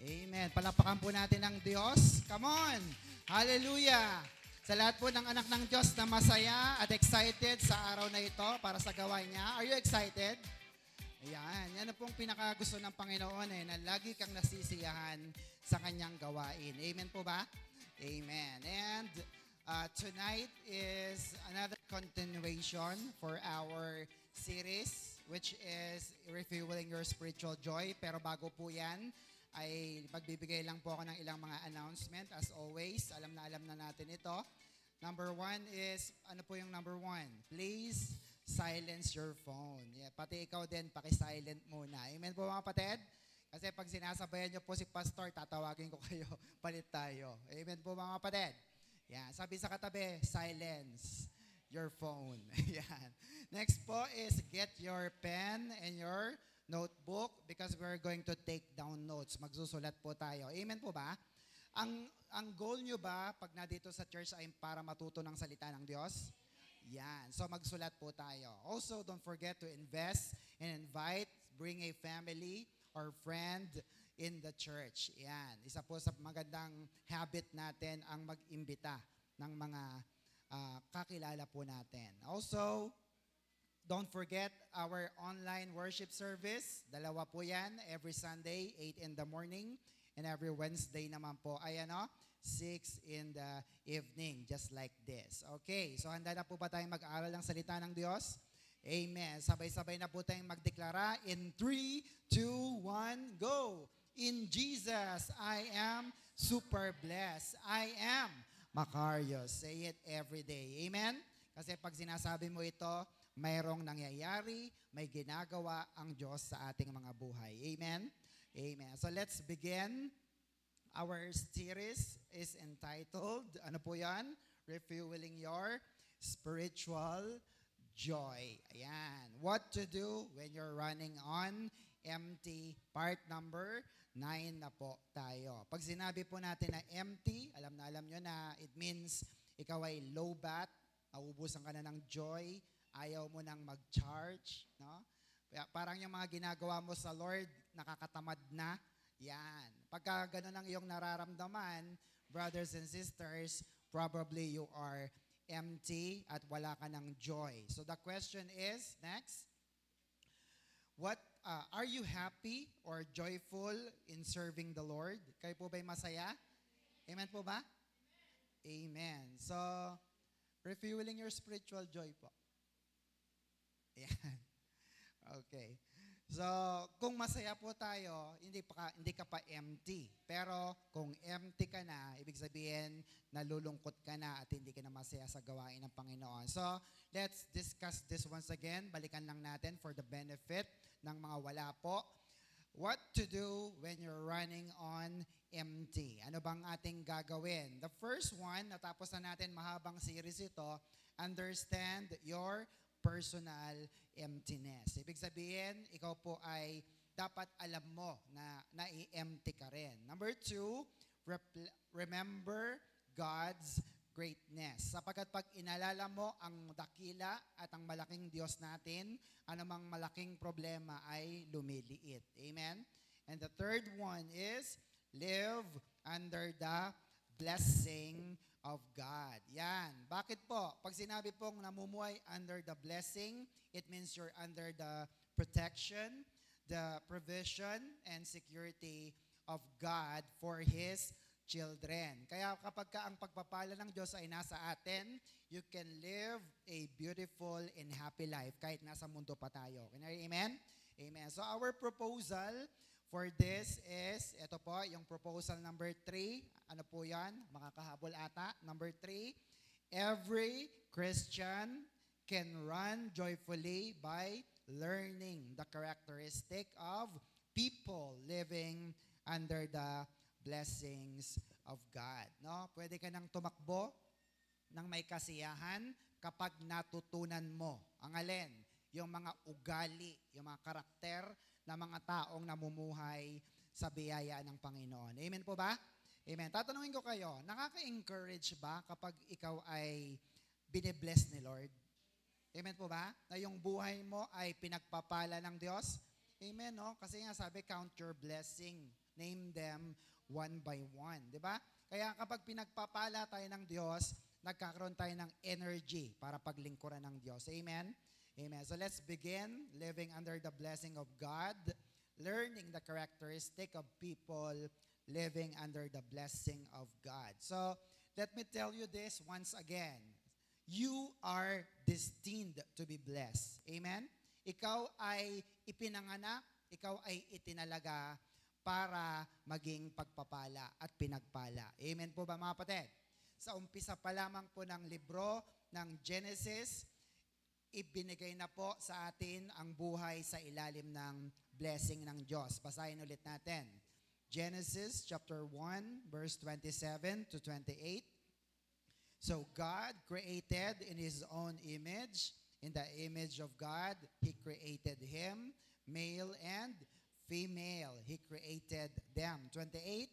Amen. Palakpakan po natin ang Diyos. Come on! Hallelujah! Sa lahat po ng anak ng Diyos na masaya at excited sa araw na ito para sa gawain niya. Are you excited? Ayan. Yan ang pong pinakagusto ng Panginoon na lagi kang nasisiyahan sa kanyang gawain. Amen po ba? Amen. And tonight is another continuation for our series which is Refueling Your Spiritual Joy. Pero bago po yan, ay magbibigay lang po ako ng ilang mga announcement. As always, alam na natin ito. Number one is, ano po yung number one? Please silence your phone. Yeah, pati ikaw din, paki-silent muna. Amen po mga kapatid? Kasi pag sinasabayan niyo po si Pastor, tatawagin ko kayo, palit tayo. Amen po mga kapatid? Yan, sabi sa katabi, silence your phone. Yan. Next po is get your pen and your notebook because we're going to take down notes. Magsusulat po tayo. Amen po ba? Ang goal nyo ba pag nandito sa church ay para matuto ng salita ng Diyos? Yan. So magsulat po tayo. Also, don't forget to invest and invite, bring a family or friend in the church. Yan. Isa po sa magandang habit natin ang mag-imbita ng mga kakilala po natin. Also, don't forget our online worship service. Dalawa po yan. Every Sunday, 8 in the morning. And every Wednesday naman po ay 6 in the evening. Just like this. Okay, so handa na po ba tayong mag-aaral ng salita ng Diyos? Amen. Sabay-sabay na po tayong magdeklara. In 3, 2, 1, go! In Jesus, I am super blessed. I am Macarius. Say it every day. Amen? Kasi pag sinasabi mo ito, mayroong nangyayari, may ginagawa ang Diyos sa ating mga buhay. Amen? Amen. So let's begin. Our series is entitled, ano po yan? Refueling Your Spiritual Joy. Ayan. What to do when you're running on empty. Part number 9 na po tayo. Pag sinabi po natin na empty, alam nyo na it means ikaw ay low bat, nauubusan ka na ng joy, ayaw mo nang mag-charge, no? Parang yung mga ginagawa mo sa Lord, nakakatamad na. Yan. Pagka ganun ang iyong nararamdaman, brothers and sisters, probably you are empty at wala ka ng joy. So the question is, next, what are you happy or joyful in serving the Lord? Kayo po ba'y masaya? Amen po ba? Amen. So, refueling your spiritual joy po. Yan. Okay. So, kung masaya po tayo, hindi ka pa empty. Pero kung empty ka na, ibig sabihin, nalulungkot ka na at hindi ka na masaya sa gawain ng Panginoon. So, let's discuss this once again. Balikan lang natin for the benefit ng mga wala po. What to do when you're running on empty? Ano bang ating gagawin? The first one, natapos na natin mahabang series ito, understand your personal emptiness. Ibig sabihin, ikaw po ay dapat alam mo na nai-empty ka rin. Number 2, remember God's greatness. Sapagkat pag inalala mo ang dakila at ang malaking Diyos natin, anumang malaking problema ay lumiliit. Amen? And the third one is, live under the blessing of God. Yan. Bakit po? Pag sinabi pong namumuhay under the blessing, it means you're under the protection, the provision, and security of God for His children. Kaya kapag ang pagpapala ng Diyos ay nasa atin, you can live a beautiful and happy life kahit nasa mundo pa tayo. Amen? Amen. So our proposal for this is, ito po, yung proposal number 3. Ano po yan? Makakahabol ata. Number 3, every Christian can run joyfully by learning the characteristic of people living under the blessings of God. No? Pwede ka nang tumakbo ng may kasiyahan kapag natutunan mo. Ang alin? Yung mga ugali, yung mga karakter ng mga taong namumuhay sa biyaya ng Panginoon. Amen po ba? Amen. Tatanungin ko kayo, nakaka-encourage ba kapag ikaw ay binibless ni Lord? Amen po ba? Na yung buhay mo ay pinagpapala ng Diyos? Amen, no? Kasi nga sabi, count your blessing. Name them one by one. Di ba? Kaya kapag pinagpapala tayo ng Diyos, nagkakaroon tayo ng energy para paglingkuran ng Diyos. Amen? Amen. So let's begin living under the blessing of God, learning the characteristic of people living under the blessing of God. So let me tell you this once again. You are destined to be blessed. Amen? Ikaw ay ipinanganak, ikaw ay itinalaga para maging pagpapala at pinagpala. Amen po ba mga kapatid? Sa umpisa pa lamang po ng libro ng Genesis, ibinigay na po sa atin ang buhay sa ilalim ng blessing ng Diyos. Basahin ulit natin. Genesis chapter 1, verse 27 to 28. So God created in His own image. In the image of God, He created him, male and female. He created them. 28,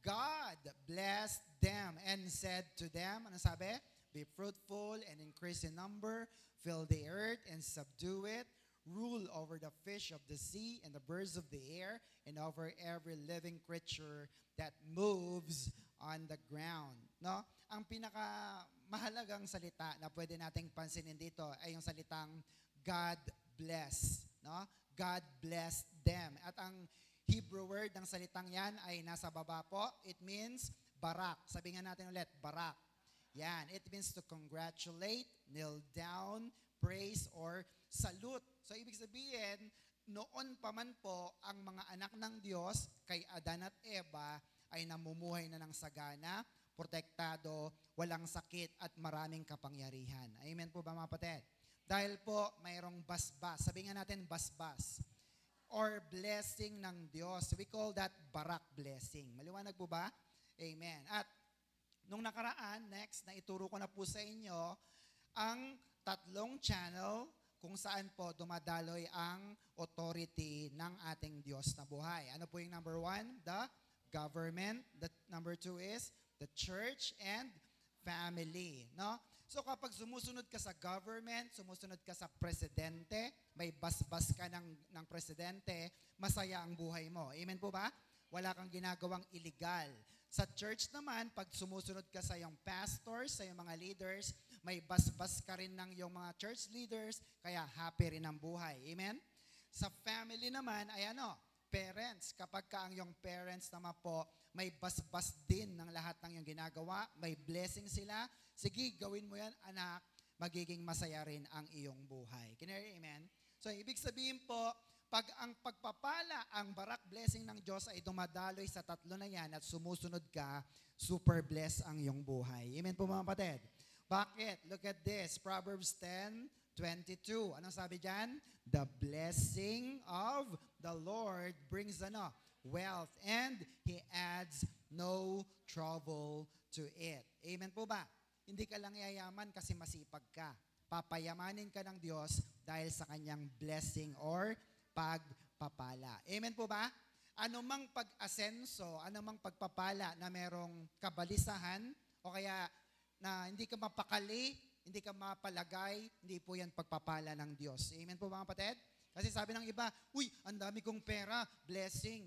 God blessed them and said to them, ano sabi? Be fruitful and increase in number, fill the earth and subdue it, rule over the fish of the sea and the birds of the air, and over every living creature that moves on the ground. No? Ang pinakamahalagang salita na pwede nating pansinin dito ay yung salitang God bless. No? God blessed them. At ang Hebrew word ng salitang yan ay nasa baba po. It means barak. Sabi nga natin ulit, barak. Yan. It means to congratulate, kneel down, praise, or salute. So ibig sabihin, noon pa man po ang mga anak ng Diyos kay Adan at Eva ay namumuhay na ng sagana, protektado, walang sakit at maraming kapangyarihan. Amen po ba mga kapatid? Dahil po mayroong basbas. Sabi nga natin basbas or blessing ng Diyos. We call that barak blessing. Maliwanag po ba? Amen. At nung nakaraan, next, na ituro ko na po sa inyo ang tatlong channel kung saan po dumadaloy ang authority ng ating Diyos na buhay. Ano po yung number 1? The government. The number 2 is the church and family. No? So kapag sumusunod ka sa government, sumusunod ka sa presidente, may basbas ka ng presidente, masaya ang buhay mo. Amen po ba? Wala kang ginagawang illegal. Sa church naman, pag sumusunod ka sa iyong pastors, sa iyong mga leaders, may basbas ka rin ng iyong mga church leaders, kaya happy rin ang buhay. Amen? Sa family naman, ay ano, parents. Kapag ka ang iyong parents naman po, may basbas din ng lahat ng iyong ginagawa, may blessing sila, sige, gawin mo yan, anak, magiging masaya rin ang iyong buhay. Can you hear, amen? So, ibig sabihin po, pag ang pagpapala, ang barak blessing ng Diyos ay dumadaloy sa tatlo na yan at sumusunod ka, super bless ang iyong buhay. Amen po mga kapatid? Bakit? Look at this. Proverbs 10:22. Anong sabi dyan? The blessing of the Lord brings ano? Wealth, and He adds no trouble to it. Amen po ba? Hindi ka lang yayaman kasi masipag ka. Papayamanin ka ng Diyos dahil sa kanyang blessing or pagpapala. Amen po ba? Anumang pag-asenso, anumang pagpapala na merong kabalisahan o kaya na hindi ka mapakali, hindi ka mapalagay, hindi po yan pagpapala ng Diyos. Amen po mga kapatid? Kasi sabi ng iba, uy, ang dami kong pera, blessing.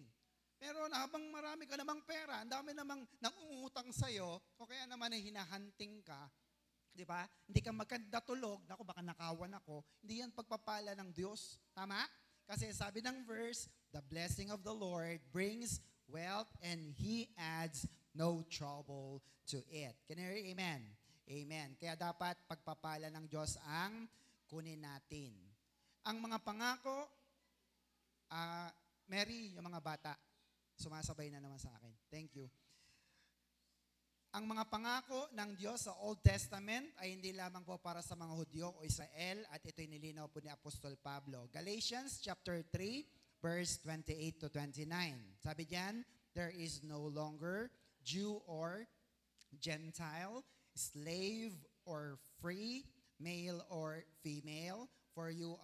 Pero habang marami ka namang pera, ang dami namang nangungutang sa'yo, o kaya naman ay hinahunting ka, di ba? Hindi ka maganda tulog, naku, baka nakawan ako, hindi yan pagpapala ng Diyos. Tama? Kasi sabi ng verse, the blessing of the Lord brings wealth and He adds no trouble to it. Can you hear? Amen? Amen. Kaya dapat pagpapala ng Diyos ang kunin natin. Ang mga pangako, Mary, yung mga bata, sumasabay na naman sa akin. Thank you. Ang mga pangako ng Diyos sa Old Testament ay hindi lamang po para sa mga Hudyo o Israel at ito'y nilinaw po ni Apostol Pablo. Galatians chapter 3 verse 28 to 29. Sabi diyan, there is no longer Jew or Gentile, slave or free, male or female, for you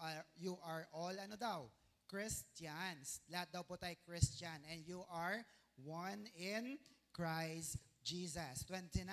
are all ano daw? Christians. Lahat daw po tayo Christian. And you are one in Christ Jesus. 29.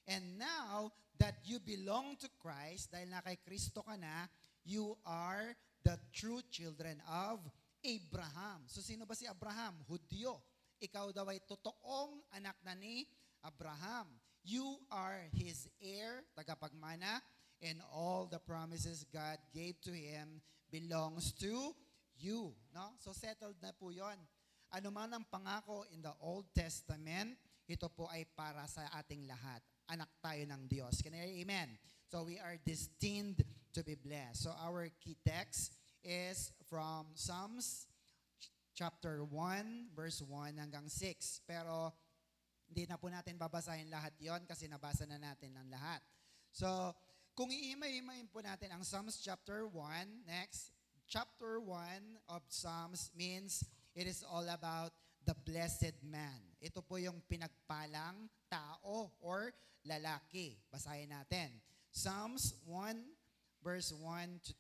And now that you belong to Christ, dahil na kay Kristo ka na, you are the true children of Abraham. So sino ba si Abraham? Hudyo. Ikaw daw ay totoong anak na ni Abraham. You are his heir, tagapagmana, and all the promises God gave to him belongs to you. No? So settled na po yon. Ano man ang pangako in the Old Testament, ito po ay para sa ating lahat. Anak tayo ng Diyos. Can I hear amen? So we are destined to be blessed. So our key text is from Psalms chapter 1, verse 1 hanggang 6. Pero hindi na po natin babasahin lahat yon kasi nabasa na natin ang lahat. So kung iimay-imayin po natin ang Psalms chapter 1, next, chapter 1 of Psalms means it is all about the blessed man. Ito po yung pinagpalang tao or lalaki. Basahin natin. Psalms 1, verse 1 to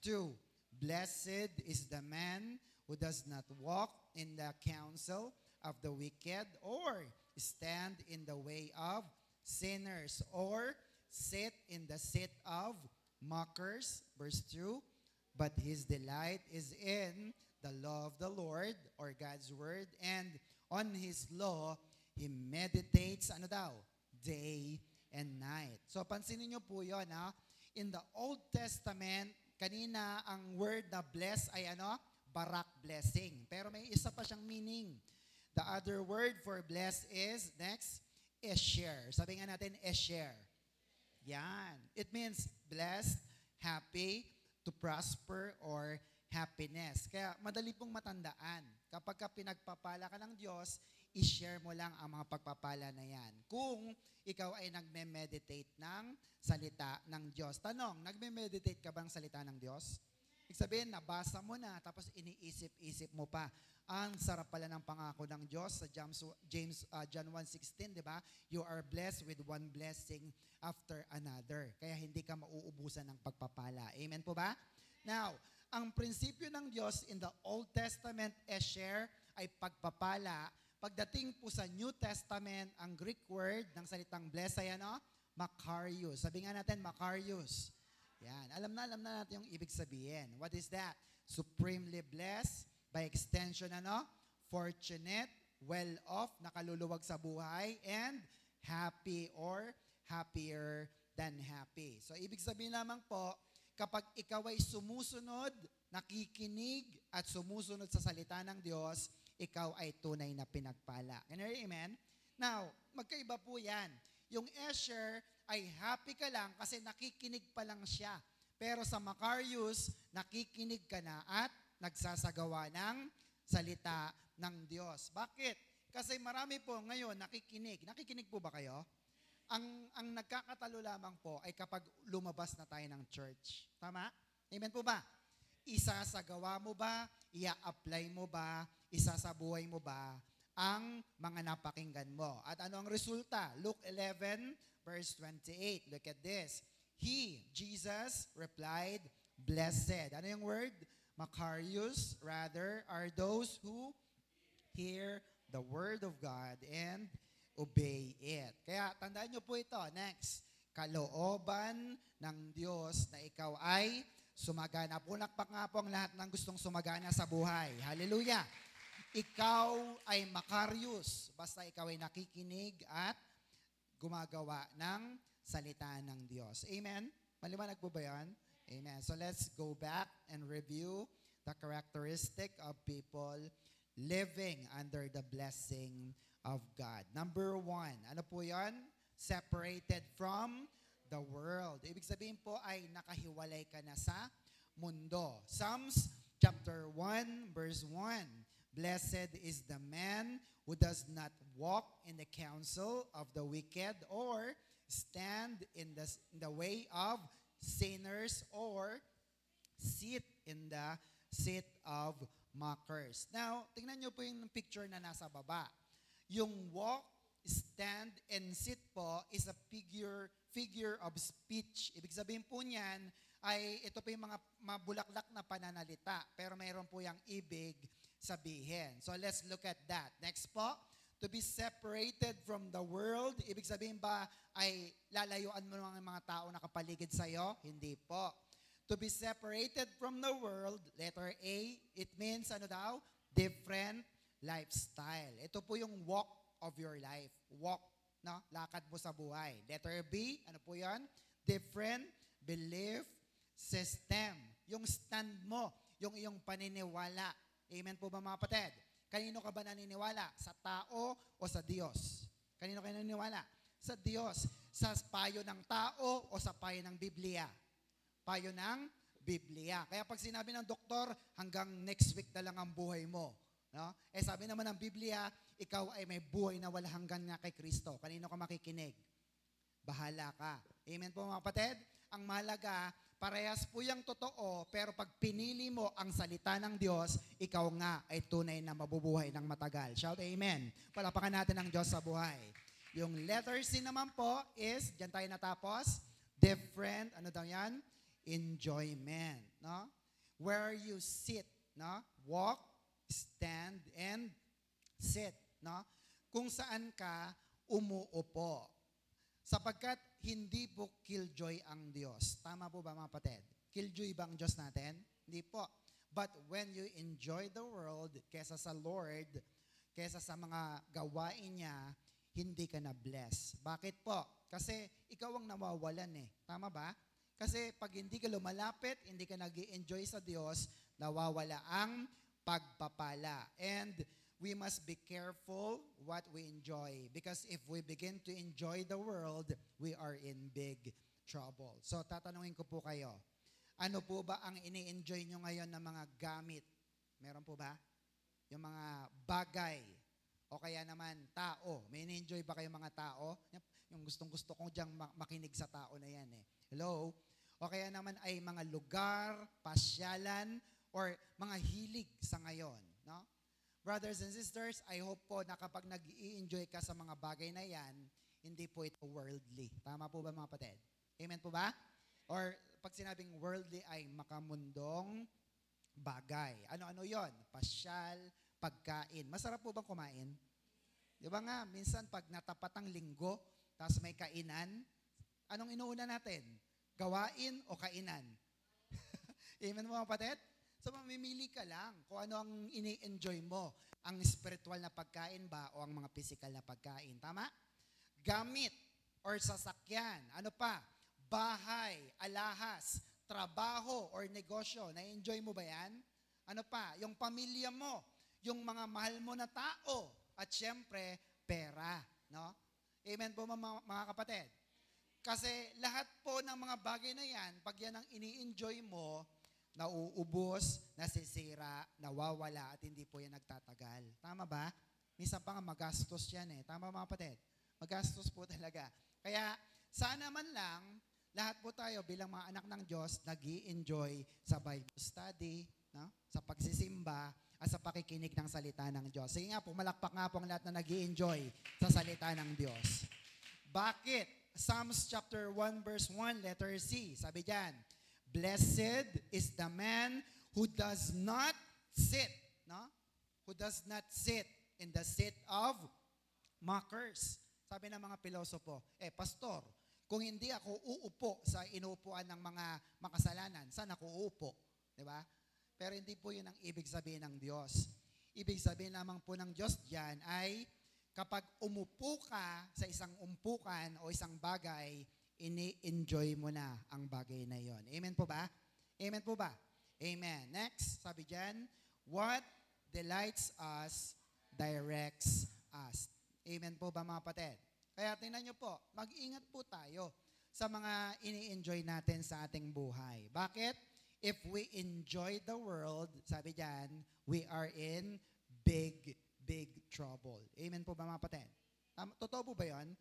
2. Blessed is the man who does not walk in the counsel of the wicked or stand in the way of sinners or sit in the seat of mockers. Verse 2. But his delight is in the law of the Lord or God's word, and on his law he meditates, ano daw? Day and night. So pansinin niyo po yun, ha? In the Old Testament, kanina ang word na bless ay ano? Barak, blessing. Pero may isa pa siyang meaning. The other word for bless is, next, esher. Sabi nga natin, esher. Yan. It means blessed, happy, to prosper, or happiness. Kaya madali pong matandaan. Kapag ka pinagpapala ka ng Diyos, i-share mo lang ang mga pagpapala na yan. Kung ikaw ay nagme-meditate ng salita ng Diyos. Tanong, nagme-meditate ka bang salita ng Diyos? Ibig sabihin, nabasa mo na, tapos iniisip-isip mo pa. Ang sarap pala ng pangako ng Diyos sa John 1:16, di ba? You are blessed with one blessing after another. Kaya hindi ka mauubusan ng pagpapala. Amen po ba? Now, ang prinsipyo ng Diyos in the Old Testament, esher, ay pagpapala. Pagdating po sa New Testament, ang Greek word ng salitang bless ay ano? Makarios. Sabi nga natin, Makarios. Yan. Alam na natin yung ibig sabihin. What is that? Supremely blessed, by extension, ano? Fortunate, well-off, nakaluluwag sa buhay, and happy or happier than happy. So, ibig sabihin lamang po, kapag ikaw ay sumusunod, nakikinig, at sumusunod sa salita ng Diyos, ikaw ay tunay na pinagpala. Can you hear, amen? Now, magkaiba po yan. Yung esher ay happy ka lang kasi nakikinig pa lang siya. Pero sa Makarios, nakikinig ka na at nagsasagawa ng salita ng Diyos. Bakit? Kasi marami po ngayon nakikinig. Nakikinig po ba kayo? Ang nagkakatalo lamang po ay kapag lumabas na tayo ng church. Tama? Amen po ba? Isasagawa mo ba? Ia-apply mo ba? Isasabuhay mo ba ang mga napakinggan mo? At ano ang resulta? Luke 11, verse 28. Look at this. He, Jesus, replied, blessed. Ano yung word? Makarios, rather, are those who hear the word of God and obey it. Kaya tandaan nyo po ito. Next, kalooban ng Diyos na ikaw ay sumagana. Punakpak nga po ang lahat ng gustong sumagana sa buhay. Hallelujah! Ikaw ay makarios. Basta ikaw ay nakikinig at gumagawa ng salita ng Diyos. Amen? Maliwanag po ba yan? Amen. So let's go back and review the characteristic of people living under the blessing of God. Number 1, ano po yan? Separated from the world. Ibig sabihin po ay nakahiwalay ka na sa mundo. Psalms chapter 1, verse 1. Blessed is the man who does not walk in the counsel of the wicked or stand in the way of sinners or sit in the seat of mockers. Now, tingnan nyo po yung picture na nasa baba. Yung walk, stand, and sit po is a figure of speech. Ibig sabihin po niyan ay ito po yung mga mabulaklak na pananalita, pero mayroon po yung ibig sabihin. So let's look at that. Next po, to be separated from the world. Ibig sabihin ba ay lalayuan mo ng mga tao na kapaligid sa'yo? Hindi po. To be separated from the world, letter A, it means ano daw? Different lifestyle. Ito po yung walk of your life. Walk, no? Lakad mo sa buhay. Letter B, ano po yan? Different belief system. Yung stand mo, yung iyong paniniwala. Amen po ba mga kapatid? Kanino ka ba naniniwala? Sa tao o sa Diyos? Kanino ka naniniwala? Sa Diyos. Sa payo ng tao o sa payo ng Biblia? Payo ng Biblia. Kaya pag sinabi ng doktor, hanggang next week na lang ang buhay mo. No? Sabi naman ng Biblia, ikaw ay may buhay na wala hanggan nga kay Kristo. Kanino ka makikinig? Bahala ka. Amen po mga kapatid? Ang mahalaga, parehas po yung totoo, pero pag pinili mo ang salita ng Diyos, ikaw nga ay tunay na mabubuhay ng matagal. Shout amen. Palapakan natin ang Diyos sa buhay. Yung letter C naman po is, dyan tayo natapos, different, ano daw yan? Enjoyment, no? Where you sit, no? Walk, stand, and sit, no? Kung saan ka umuupo. Sapagkat hindi po killjoy ang Diyos. Tama po ba mga kapatid? Killjoy ba ang Diyos natin? Hindi po. But when you enjoy the world kesa sa Lord, kesa sa mga gawain niya, hindi ka na bless. Bakit po? Kasi ikaw ang nawawalan eh. Tama ba? Kasi pag hindi ka lumalapit, hindi ka nag-i-enjoy sa Diyos, nawawala ang pagpapala. And we must be careful what we enjoy. Because if we begin to enjoy the world, we are in big trouble. So tatanungin ko po kayo, ano po ba ang ini-enjoy nyo ngayon na mga gamit? Meron po ba? Yung mga bagay o kaya naman tao. May ini-enjoy ba kayo mga tao? Yung gustong-gusto kong diyang makinig sa tao na yan eh. Hello? O kaya naman ay mga lugar, pasyalan, or mga hilig sa ngayon. No? Brothers and sisters, I hope po na kapag nag-i-enjoy ka sa mga bagay na yan, hindi po ito worldly. Tama po ba mga kapatid? Amen po ba? Or pag sinabing worldly ay makamundong bagay. Ano-ano yon? Pasyal, pagkain. Masarap po bang kumain? Di ba nga, minsan pag natapat ang linggo, tapos may kainan, anong inuuna natin? Gawain o kainan? Amen mo mga kapatid? So mamimili ka lang kung ano ang ini-enjoy mo. Ang spiritual na pagkain ba o ang mga physical na pagkain. Tama? Gamit or sasakyan. Ano pa? Bahay, alahas, trabaho or negosyo. Na-enjoy mo ba yan? Ano pa? Yung pamilya mo, yung mga mahal mo na tao, at syempre, pera. No? Amen po mga kapatid? Kasi lahat po ng mga bagay na yan, pag yan ang ini-enjoy mo, nauubos, nasisira, nawawala, at hindi po yan nagtatagal. Tama ba? Minsan pa nga magastos yan eh. Tama mga kapatid? Magastos po talaga. Kaya sana man lang, lahat po tayo bilang mga anak ng Diyos, nag-i-enjoy sa Bible study, no? Sa pagsisimba, at sa pakikinig ng salita ng Diyos. Sige nga po, malakpak nga po ang lahat na nag-i-enjoy sa salita ng Diyos. Bakit? Psalms chapter 1 verse 1, letter C. Sabi diyan, blessed is the man who does not sit, no? Who does not sit in the seat of mockers. Sabi ng mga pilosopo, pastor, kung hindi ako uupo sa inuupuan ng mga makasalanan, saan ako uupo? Di ba? Pero hindi po yun ang ibig sabihin ng Diyos. Ibig sabihin lamang po ng Diyos diyan ay kapag umupo ka sa isang umpukan o isang bagay, ini-enjoy mo na ang bagay na yon. Amen po ba? Amen po ba? Amen. Next, sabi dyan, what delights us directs us. Amen po ba mga kapatid? Kaya tingnan nyo po, mag-ingat po tayo sa mga ini-enjoy natin sa ating buhay. Bakit? If we enjoy the world, sabi dyan, we are in big trouble. Amen po ba mga kapatid? Totoo po ba yun?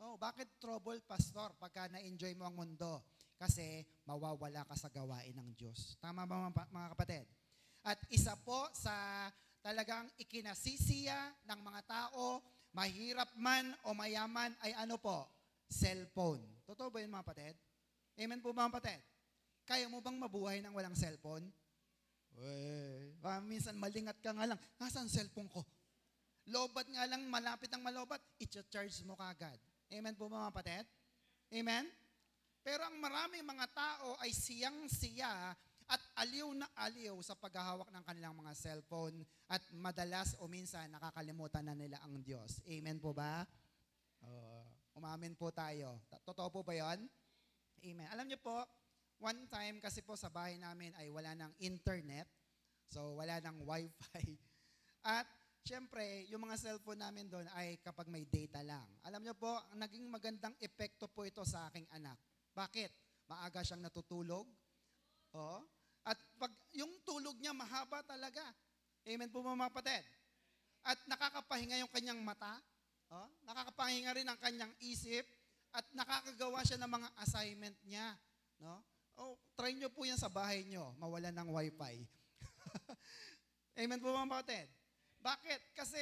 Oh, bakit trouble, pastor, pagka na-enjoy mo ang mundo? Kasi mawawala ka sa gawain ng Diyos. Tama ba mga kapatid? At isa po sa talagang ikinasisiya ng mga tao, mahirap man o mayaman, ay ano po? Cellphone. Totoo ba yun mga kapatid? Amen po ba mga kapatid? Kaya mo bang mabuhay nang walang cellphone? Minsan malingat ka nga lang, nasaan cellphone ko? Lobat nga lang, malapit ang malobat, i-charge mo kagad. Amen po mga kapatid? Amen? Pero ang maraming mga tao ay siyang-siya at aliw na aliw sa paghahawak ng kanilang mga cellphone at madalas o minsan nakakalimutan na nila ang Diyos. Amen po ba? Umamin po tayo. Totoo po ba yun? Amen. Alam niyo po, one time kasi po sa bahay namin ay wala ng internet. So wala ng wifi. At syempre, yung mga cellphone namin doon ay kapag may data lang. Alam niyo po, ang naging magandang epekto po ito sa aking anak. Bakit? Maaga siyang natutulog. Oh. At pag yung tulog niya mahaba talaga. Amen po mga kapatid. At nakakapahinga yung kanyang mata. Oh. Nakakapahinga rin ang kanyang isip. At nakakagawa siya ng mga assignment niya. No? Oh, try nyo po yan sa bahay nyo, mawalan ng wifi. Amen po mga kapatid. Bakit? Kasi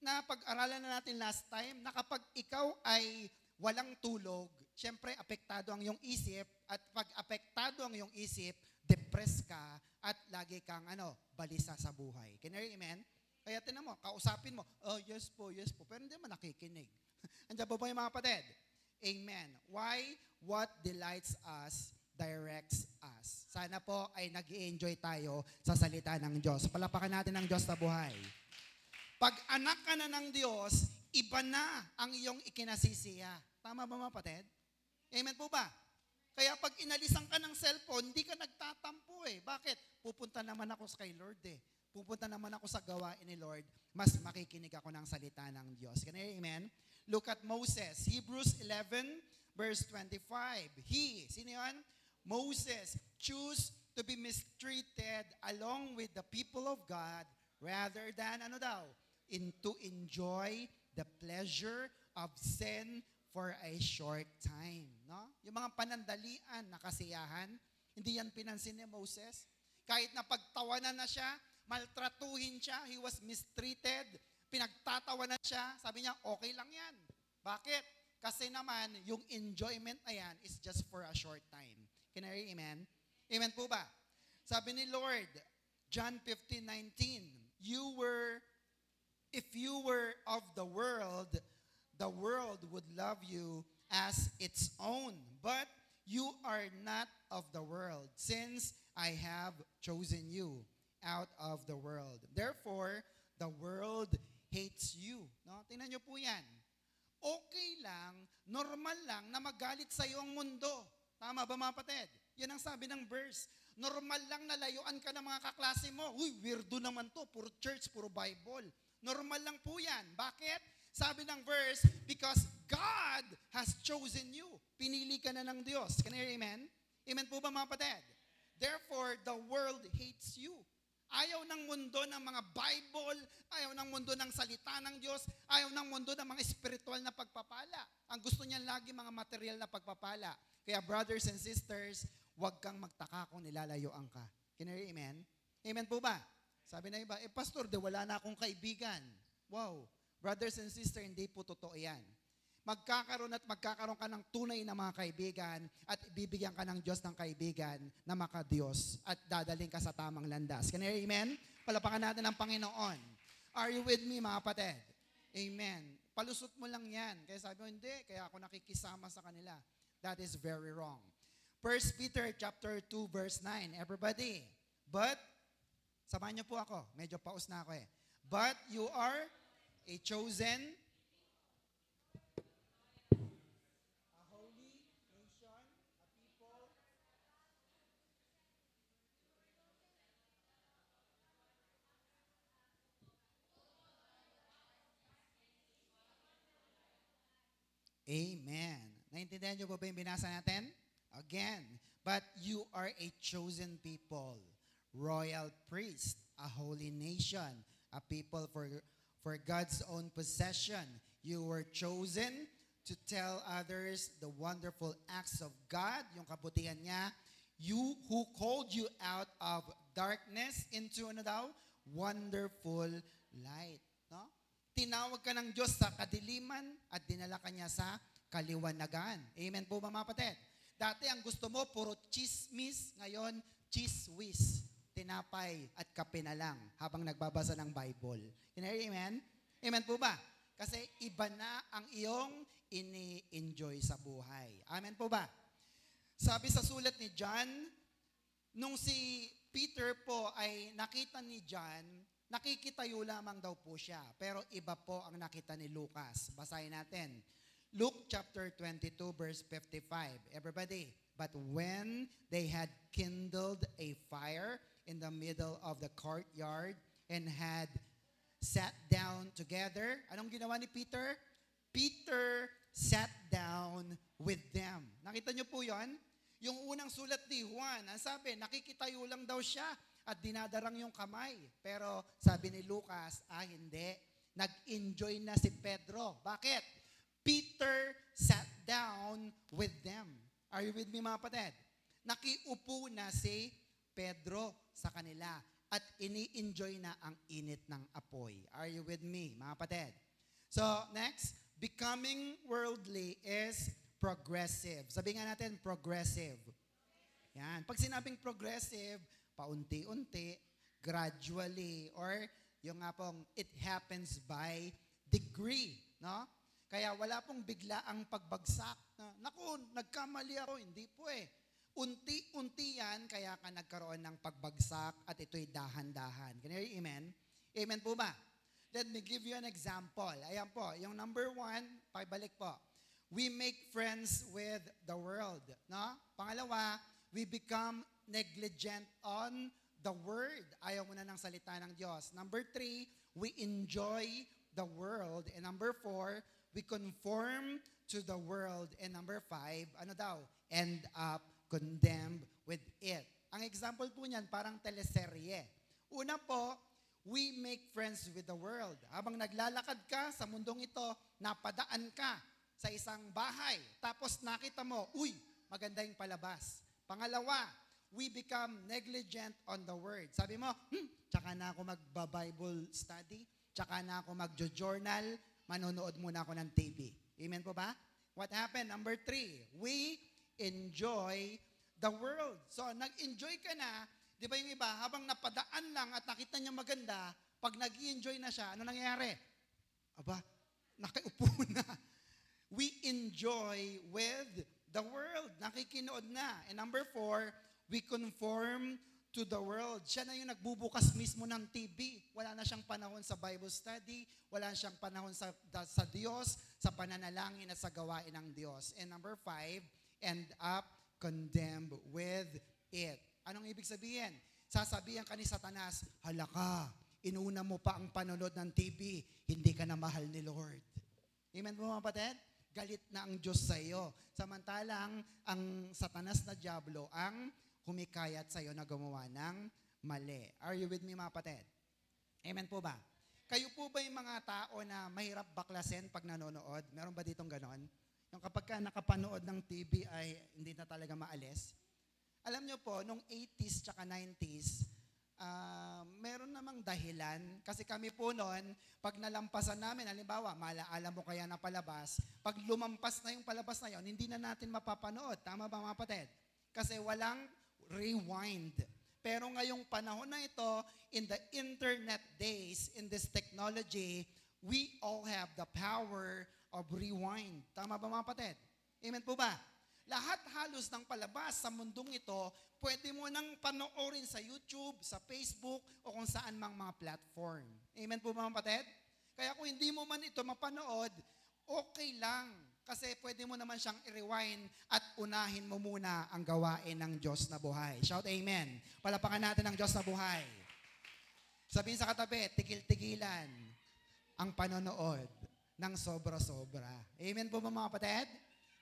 napag-aralan na natin last time na kapag ikaw ay walang tulog, syempre apektado ang iyong isip at pag apektado ang iyong isip, depressed ka at lagi kang balisa sa buhay. Can you amen? Kaya tinan mo, kausapin mo, oh yes po, pero hindi mo nakikinig. Andiyan po yung mga kapatid? Amen. Why? What delights us directs us. Sana po ay nag-i-enjoy tayo sa salita ng Diyos. Palapakan natin ang Diyos na buhay. Pag anak ka na ng Diyos, iba na ang iyong ikinasisiya. Tama ba mga kapatid? Amen po ba? Kaya pag inalisan ka ng cellphone, hindi ka nagtatampo eh. Bakit? Pupunta naman ako kay Lord eh. Pupunta naman ako sa gawain ni Lord. Mas makikinig ako ng salita ng Diyos. Can you amen? Look at Moses. Hebrews 11 verse 25. Sino yun? Moses choose to be mistreated along with the people of God rather than, to enjoy the pleasure of sin for a short time. No? Yung mga panandalian na kasiyahan, hindi yan pinansin ni Moses. Kahit na pagtawanan na siya, maltratuhin siya, he was mistreated, pinagtatawanan siya, sabi niya, okay lang yan. Bakit? Kasi naman, yung enjoyment na yan is just for a short time. Can I hear amen? Amen po ba? Sabi ni Lord, John 15:19, if you were of the world would love you as its own. But you are not of the world, since I have chosen you out of the world. Therefore, the world hates you. No? Tingnan niyo po yan. Okay lang, normal lang na magalit sa iyo ang mundo. Tama ba mga kapatid? Yan ang sabi ng verse. Normal lang na layuan ka ng mga kaklase mo. Uy, weirdo naman to. Puro church, puro Bible. Normal lang po yan. Bakit? Sabi ng verse, because God has chosen you. Pinili ka na ng Diyos. Can you hear amen? Amen po ba mga kapatid? Therefore, the world hates you. Ayaw ng mundo ng mga Bible, ayaw ng mundo ng salita ng Diyos, ayaw ng mundo ng mga spiritual na pagpapala. Ang gusto niya lagi mga material na pagpapala. Kaya brothers and sisters, huwag kang magtaka kung nilalayuan ka. Can you hear amen? Amen po ba? Sabi na iba, pastor, wala na akong kaibigan. Wow. Brothers and sisters, hindi po totoo yan. Magkakaroon ka ng tunay na mga kaibigan at bibigyan ka ng Diyos ng kaibigan na maka-Diyos at dadaling ka sa tamang landas. Can you hear amen? Palapakan natin ang Panginoon. Are you with me mga kapatid? Amen. Palusot mo lang yan. Kaya sabi mo, hindi, kaya ako nakikisama sa kanila. That is very wrong. 1 Peter chapter 2 verse 9. Everybody. But, samahan niyo po ako. Medyo paus na ako eh. But you are a chosen Amen. Naintindihan niyo po ba yung binasa natin? Again, but you are a chosen people, royal priest, a holy nation, a people for God's own possession. You were chosen to tell others the wonderful acts of God, yung kabutihan niya. You who called you out of darkness into wonderful light. No? Tinawag ka ng Diyos sa kadiliman at dinala ka niya sa kaliwanagan. Amen po ba mga kapatid? Dati ang gusto mo, puro chismis. Ngayon, chiswis. Tinapay at kape na lang habang nagbabasa ng Bible. Amen? Amen po ba? Kasi iba na ang iyong ini-enjoy sa buhay. Amen po ba? Sabi sa sulat ni John, nung si Peter po ay nakita ni John, nakikitayo lamang daw po siya. Pero iba po ang nakita ni Lucas. Basahin natin. Luke chapter 22 verse 55. Everybody, but when they had kindled a fire in the middle of the courtyard and had sat down together, anong ginawa ni Peter? Peter sat down with them. Nakita niyo po yon? Yung unang sulat ni Juan, ang sabi, nakikitayo lang daw siya at dinadarang yung kamay. Pero sabi ni Lucas, hindi. Nag-enjoy na si Pedro. Bakit? Peter sat down with them. Are you with me mga kapatid? Nakiupo na si Pedro sa kanila at ini-enjoy na ang init ng apoy. Are you with me mga kapatid? So next, becoming worldly is progressive. Sabi nga natin, progressive. Yan. Pag sinabing progressive, paunti-unti, gradually, or yung nga pong, it happens by degree. No? Kaya wala pong bigla ang pagbagsak. Naku, nagkamali ako. Hindi po eh. Unti-unti yan, kaya ka nagkaroon ng pagbagsak at ito'y dahan-dahan. Can you hear amen? Amen po ba? Let me give you an example. Ayan po, yung number 1, pabalik po. We make friends with the world. No? Pangalawa, we become negligent on the word. Ayaw mo na ng salita ng Diyos. Number 3, we enjoy the world. And number 4, we conform to the world. And number 5, ano daw? End up condemned with it. Ang example po niyan, parang teleserye. Una po, we make friends with the world. Habang naglalakad ka sa mundong ito, napadaan ka sa isang bahay. Tapos nakita mo, uy, maganda yung palabas. Pangalawa, we become negligent on the word. Sabi mo, tsaka na ako magba-Bible study, tsaka na ako magjo-journal, manonood muna ako ng TV. Amen po ba? What happened? Number 3, we enjoy the world. So, nag-enjoy ka na, di ba yung iba, habang napadaan lang at nakita niya maganda, pag nag-enjoy na siya, ano nangyayari? Aba, nakaupo na. We enjoy with the world. Nakikinood na. And number 4, we conform to the world. Siya na yung nagbubukas mismo ng TV. Wala na siyang panahon sa Bible study. Wala siyang panahon sa Diyos, sa pananalangin at sa gawain ng Diyos. And number 5, end up condemned with it. Anong ibig sabihin? Sasabihan ka ni Satanas, hala ka, inuna mo pa ang panonood ng TV, hindi ka na mahal ni Lord. Amen po mga kapatid? Galit na ang Diyos sa iyo. Samantalang ang Satanas na Diablo ang humikayat sa iyo na gumawa ng mali. Are you with me mga kapatid? Amen po ba? Kayo po ba yung mga tao na mahirap baklasin pag nanonood? Meron ba ditong ganon? Yung kapag ka nakapanood ng TV ay hindi na talaga maalis? Alam nyo po, nung 80s tsaka 90s, meron namang dahilan. Kasi kami po noon, pag nalampasan namin, halimbawa, malaala mo kaya na palabas, pag lumampas na yung palabas na yon, hindi na natin mapapanood. Tama ba mga kapatid? Kasi walang rewind. Pero ngayong panahon na ito, in the internet days, in this technology, we all have the power of rewind. Tama ba mga kapatid? Amen po ba? Lahat halos ng palabas sa mundong ito, pwede mo nang panoorin sa YouTube, sa Facebook, o kung saan mang mga platform. Amen po mga kapatid? Kaya kung hindi mo man ito mapanood, okay lang. Kasi pwede mo naman siyang i-rewind at unahin mo muna ang gawain ng Diyos na buhay. Shout amen. Palapakan natin ang Diyos na buhay. Sabihin sa katabi, tigil-tigilan ang panonood ng sobra-sobra. Amen po mga kapatid?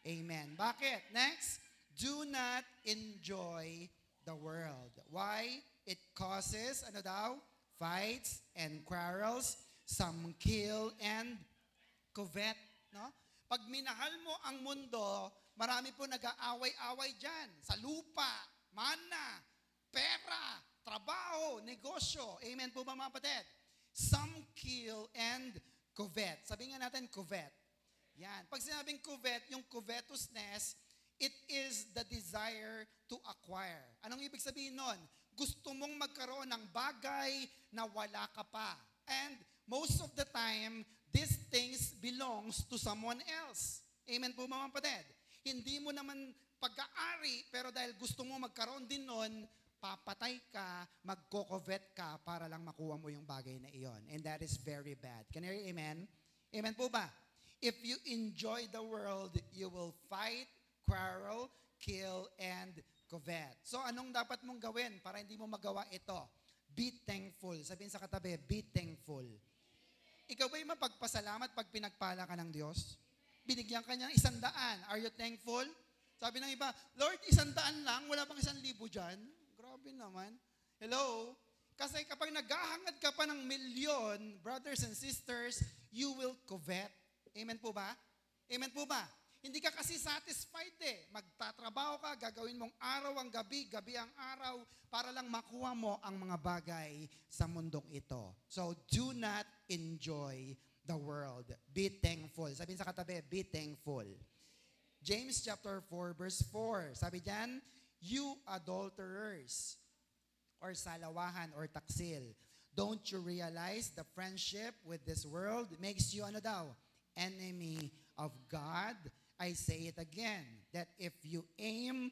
Amen. Bakit? Next, do not enjoy the world. Why? It causes, ano daw? Fights and quarrels, some kill and covet. No? Pag minahal mo ang mundo, marami po nag-aaway-away dyan. Sa lupa, mana, pera, trabaho, negosyo. Amen po ba mga kapatid? Some kill and covet. Sabi nga natin, covet. Yan. Pag sinabing covet, yung covetousness, it is the desire to acquire. Anong ibig sabihin nun? Gusto mong magkaroon ng bagay na wala ka pa. And most of the time, these things belongs to someone else. Amen po mga kapatid? Hindi mo naman pag-aari, pero dahil gusto mo magkaroon din nun, papatay ka, magko-covet ka para lang makuha mo yung bagay na iyon. And that is very bad. Can you hear amen? Amen po ba? If you enjoy the world, you will fight, quarrel, kill, and covet. So anong dapat mong gawin para hindi mo magawa ito? Be thankful. Sabihin sa katabi, be thankful. Ikaw ba'y mapagpasalamat pag pinagpala ka ng Diyos? Binigyan ka niya ng 100. Are you thankful? Sabi ng iba, Lord, 100 lang, wala bang 1,000 dyan? Grabe naman. Hello? Kasi kapag naghahangad ka pa ng milyon, brothers and sisters, you will covet. Amen po ba? Amen po ba? Hindi ka kasi satisfied eh. Magtatrabaho ka, gagawin mong araw ang gabi, gabi ang araw, para lang makuha mo ang mga bagay sa mundong ito. So, do not enjoy the world. Be thankful. Sabihin sa katabi, be thankful. James chapter 4 verse 4. Sabi diyan, you adulterers, or salawahan, or taksil, don't you realize the friendship with this world makes you ano daw? Enemy of God? I say it again, that if your aim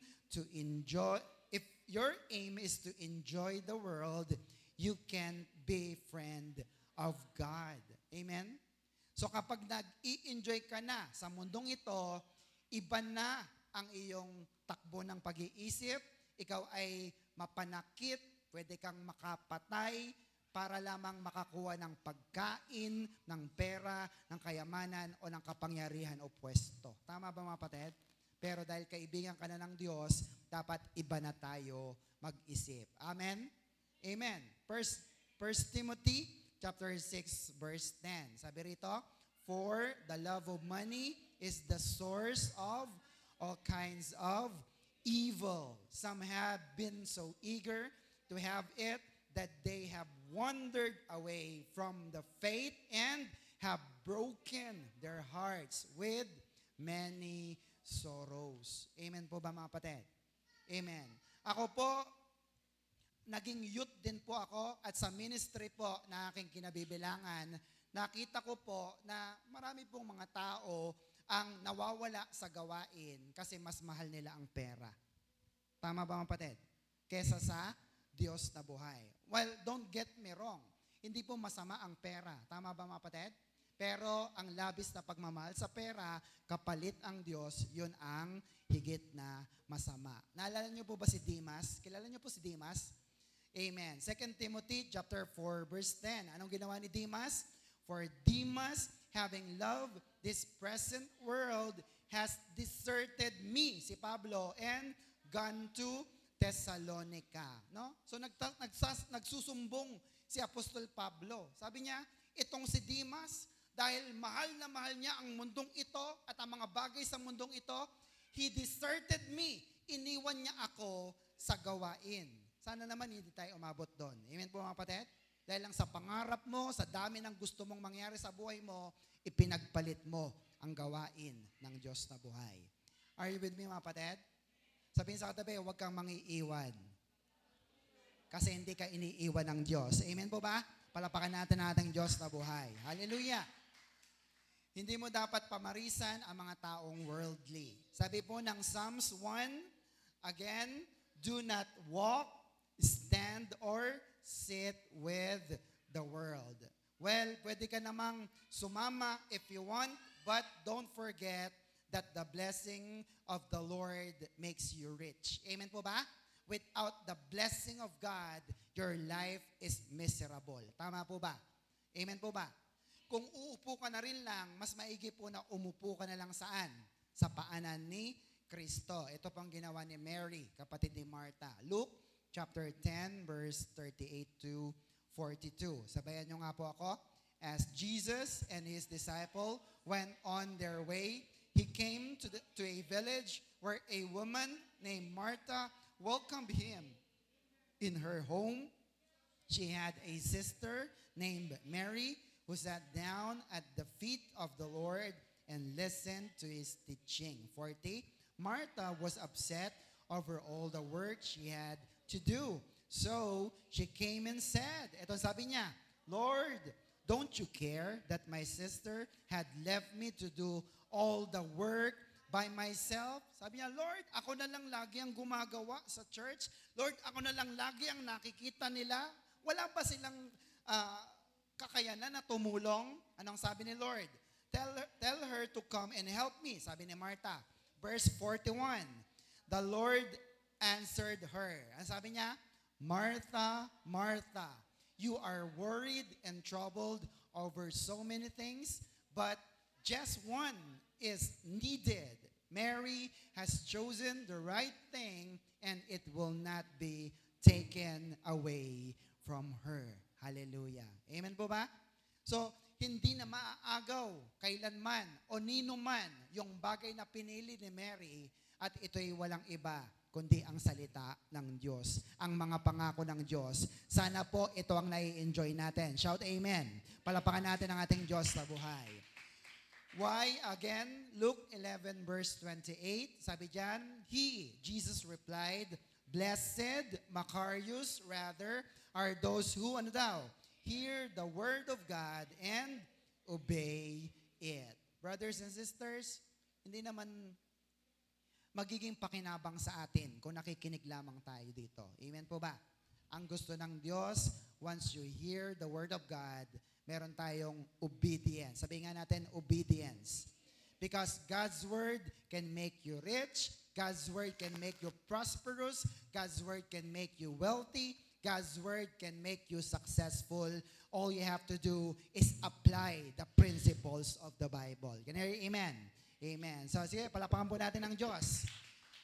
is to enjoy the world, you can be friend of God. Amen? So kapag nag-i-enjoy ka na sa mundong ito, iba na ang iyong takbo ng pag-iisip, ikaw ay mapanakit, pwede kang makapatay, para lamang makakuha ng pagkain, ng pera, ng kayamanan, o ng kapangyarihan o pwesto. Tama ba mga kapatid? Pero dahil kaibigan ka na ng Diyos, dapat iba na tayo mag-isip. Amen? Amen. First Timothy chapter 6 verse 10. Sabi rito, for the love of money is the source of all kinds of evil. Some have been so eager to have it that they have wandered away from the faith and have broken their hearts with many sorrows. Amen po ba mga kapatid? Amen. Ako po, naging youth din po ako at sa ministry po na aking kinabibilangan, nakita ko po na marami pong mga tao ang nawawala sa gawain kasi mas mahal nila ang pera. Tama ba mga kapatid? Kesa sa Diyos na buhay. Well, don't get me wrong. Hindi po masama ang pera. Tama ba mga kapatid? Pero ang labis na pagmamahal sa pera, kapalit ang Diyos, yun ang higit na masama. Naalala niyo po ba si Demas? Kilala niyo po si Demas? Amen. 2 Timothy chapter 4 verse 10. Anong ginawa ni Demas? For Demas, having loved this present world, has deserted me, si Pablo, and gone to Thessalonica. No? So nagsusumbong si Apostol Pablo. Sabi niya, itong si Demas, dahil mahal na mahal niya ang mundong ito at ang mga bagay sa mundong ito, he deserted me. Iniwan niya ako sa gawain. Sana naman hindi tayo umabot doon. Amen po mga kapatid? Dahil lang sa pangarap mo, sa dami ng gusto mong mangyari sa buhay mo, ipinagpalit mo ang gawain ng Diyos na buhay. Are you with me mga kapatid? Sabihin sa katabi, huwag kang mangiiwan. Kasi hindi ka iniiwan ng Diyos. Amen po ba? Palapakan natin ang Diyos na buhay. Hallelujah! Hindi mo dapat pamarisan ang mga taong worldly. Sabi po ng Psalms 1, again, do not walk, stand, or sit with the world. Well, pwede ka namang sumama if you want, but don't forget that the blessing of the Lord makes you rich. Amen po ba? Without the blessing of God, your life is miserable. Tama po ba? Amen po ba? Kung uupo ka na rin lang, mas maigi po na umupo ka na lang saan? Sa paanan ni Kristo. Ito pang ginawa ni Mary, kapatid ni Martha. Luke chapter 10, verse 38 to 42. Sabayan nyo nga po ako. As Jesus and his disciple went on their way, he came to a village where a woman named Martha welcomed him. In her home, she had a sister named Mary who sat down at the feet of the Lord and listened to his teaching. 40. Martha was upset over all the work she had to do. So she came and said, eto sabi niya, Lord, don't you care that my sister had left me to do all the work by myself. Sabi niya, Lord, ako na lang lagi ang gumagawa sa church. Lord, ako na lang lagi ang nakikita nila. Wala ba silang kakayanan na tumulong? Anong sabi ni Lord? Tell her to come and help me, sabi ni Martha. Verse 41, the Lord answered her. Ang sabi niya, Martha, Martha, you are worried and troubled over so many things, but just one is needed. Mary has chosen the right thing, and it will not be taken away from her. Hallelujah. Amen po ba? So, hindi na maaagaw kailanman o nino man yung bagay na pinili ni Mary at ito'y walang iba kundi ang salita ng Diyos, ang mga pangako ng Diyos. Sana po ito ang nai-enjoy natin. Shout amen. Palapakan natin ang ating Diyos na buhay. Why? Again, Luke 11 verse 28, sabi diyan, Jesus replied, Blessed, Macarius, rather, are those who, ano daw, hear the word of God and obey it. Brothers and sisters, hindi naman magiging pakinabang sa atin kung nakikinig lamang tayo dito. Amen po ba? Ang gusto ng Diyos, once you hear the word of God, meron tayong obedience. Sabi nga natin, obedience. Because God's word can make you rich, God's word can make you prosperous, God's word can make you wealthy, God's word can make you successful. All you have to do is apply the principles of the Bible. Can you hear? Amen? Amen. So sige, palapakan po natin ng Diyos.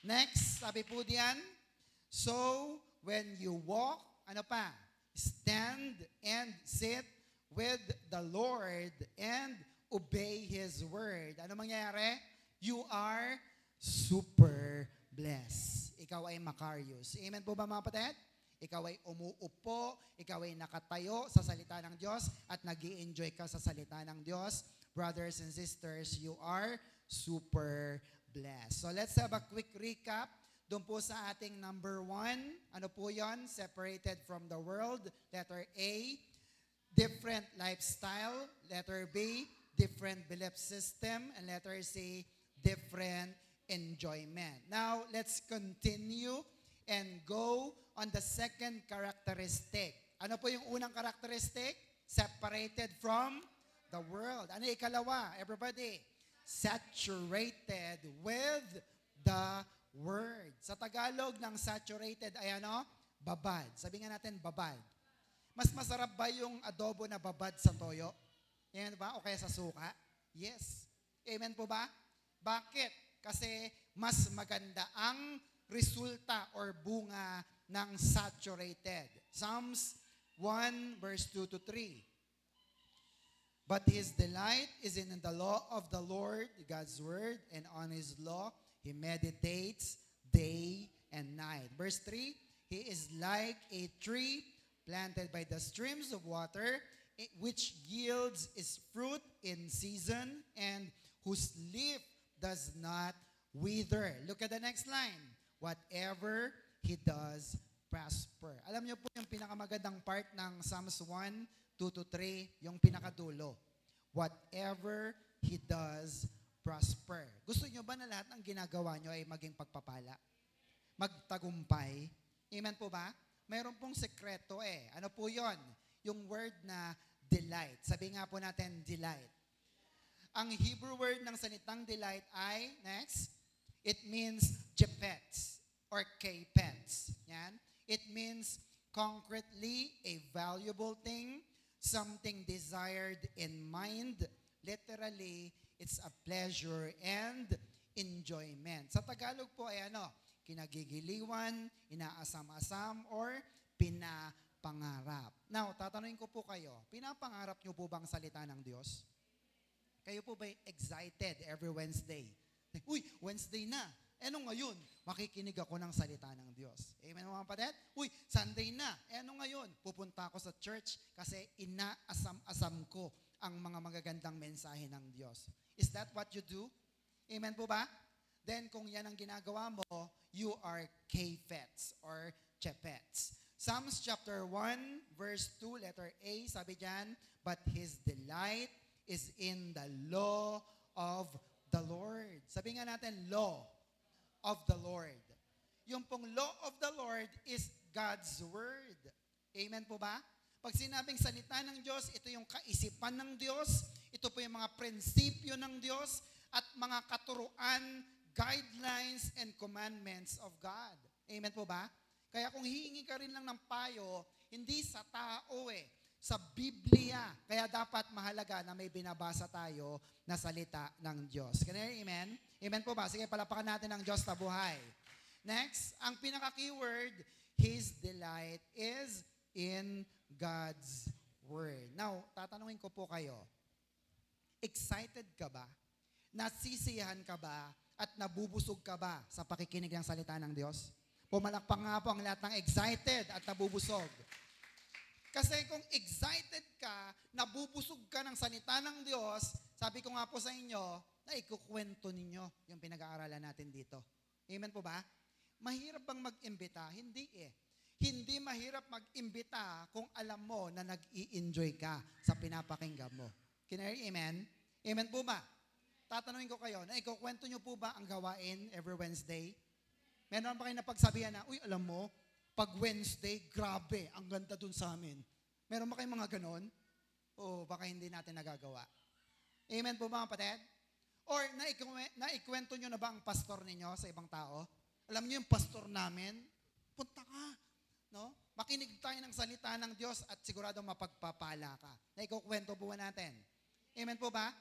Next, sabi po diyan, so when you walk, ano pa? Stand and sit with the Lord and obey His word. Ano mangyayari? You are super blessed. Ikaw ay Macarius. Amen po ba mga kapatid? Ikaw ay umuupo, ikaw ay nakatayo sa salita ng Diyos at nag-i-enjoy ka sa salita ng Diyos. Brothers and sisters, you are super blessed. So let's have a quick recap. Doon po sa ating number 1, ano po yon? Separated from the world. Letter A, different lifestyle. Letter B, different belief system. And letter C, different enjoyment. Now, let's continue and go on the second characteristic. Ano po yung unang characteristic? Separated from the world. Ano yung ikalawa? Everybody, saturated with the word. Sa Tagalog ng saturated ay ano? Babad. Sabi nga natin, babad. Mas masarap ba yung adobo na babad sa toyo? Amen ba? O kaya sa suka? Yes. Amen po ba? Bakit? Kasi mas maganda ang resulta or bunga ng saturated. Psalms 1 verse 2 to 3. But his delight is in the law of the Lord, God's word, and on his law he meditates day and night. Verse 3, he is like a tree planted by the streams of water, which yields its fruit in season, and whose leaf does not wither. Look at the next line. Whatever he does, prosper. Alam niyo po yung pinakamagandang part ng Psalms 1, 2 to 3, yung pinakadulo. Whatever he does, prosper. Gusto niyo ba na lahat ng ginagawa niyo ay maging pagpapala? Magtagumpay? Amen po ba? Mayroon pong sekreto eh. Ano po yon? Yung word na delight. Sabi nga po natin, delight. Ang Hebrew word ng salitang delight ay, next, it means chepets or kapets. Yan. It means concretely a valuable thing, something desired in mind. Literally, it's a pleasure and enjoyment. Sa Tagalog po ay ano? Kinagigiliwan, inaasam-asam, or pinapangarap. Now, tatanungin ko po kayo, pinapangarap niyo po bang salita ng Diyos? Kayo po ba excited every Wednesday? Uy, Wednesday na. Ano ngayon? Makikinig ako ng salita ng Diyos. Amen mga kapatid? Uy, Sunday na. Ano ngayon? Pupunta ako sa church kasi inaasam-asam ko ang mga magagandang mensahe ng Diyos. Is that what you do? Amen po ba? Then kung yan ang ginagawa mo, you are kafets or chepets. Psalms chapter 1, verse 2, letter A, sabi dyan, but his delight is in the law of the Lord. Sabi nga natin, law of the Lord. Yung pong law of the Lord is God's Word. Amen po ba? Pag sinabing salita ng Diyos, ito yung kaisipan ng Diyos, ito po yung mga prinsipyo ng Diyos, at mga katuruan, guidelines, and commandments of God. Amen po ba? Kaya kung hihingi ka rin lang ng payo, hindi sa tao sa Biblia. Kaya dapat mahalaga na may binabasa tayo na salita ng Diyos. Can you hear amen? Amen po ba? Sige, palapakan natin ang Diyos na buhay. Next, ang pinaka-keyword, His delight is in God's Word. Now, tatanungin ko po kayo, excited ka ba? Nasisiyahan ka ba? At nabubusog ka ba sa pakikinig ng salita ng Diyos? Pumalakpak nga po ang lahat ng excited at nabubusog. Kasi kung excited ka, nabubusog ka ng salita ng Diyos, sabi ko nga po sa inyo, na ikukwento ninyo yung pinag-aaralan natin dito. Amen po ba? Mahirap bang mag-imbita? Hindi Hindi mahirap mag-imbita kung alam mo na nag-i-enjoy ka sa pinapakinggan mo. Kinari, amen? Amen po ba? Tatanungin ko kayo, na ikukwento nyo po ba ang gawain every Wednesday? Meron ba kayo napagsabihan na, uy, alam mo, pag Wednesday, grabe, ang ganda dun sa amin. Meron ba kayong mga ganon? O baka hindi natin nagagawa? Amen po ba, kapatid? Or naikwento nyo na ba ang pastor ninyo sa ibang tao? Alam nyo yung pastor namin? Punta ka. No? Makinig tayo ng salita ng Diyos at sigurado mapagpapala ka. Naikukwento po ba natin? Amen po ba?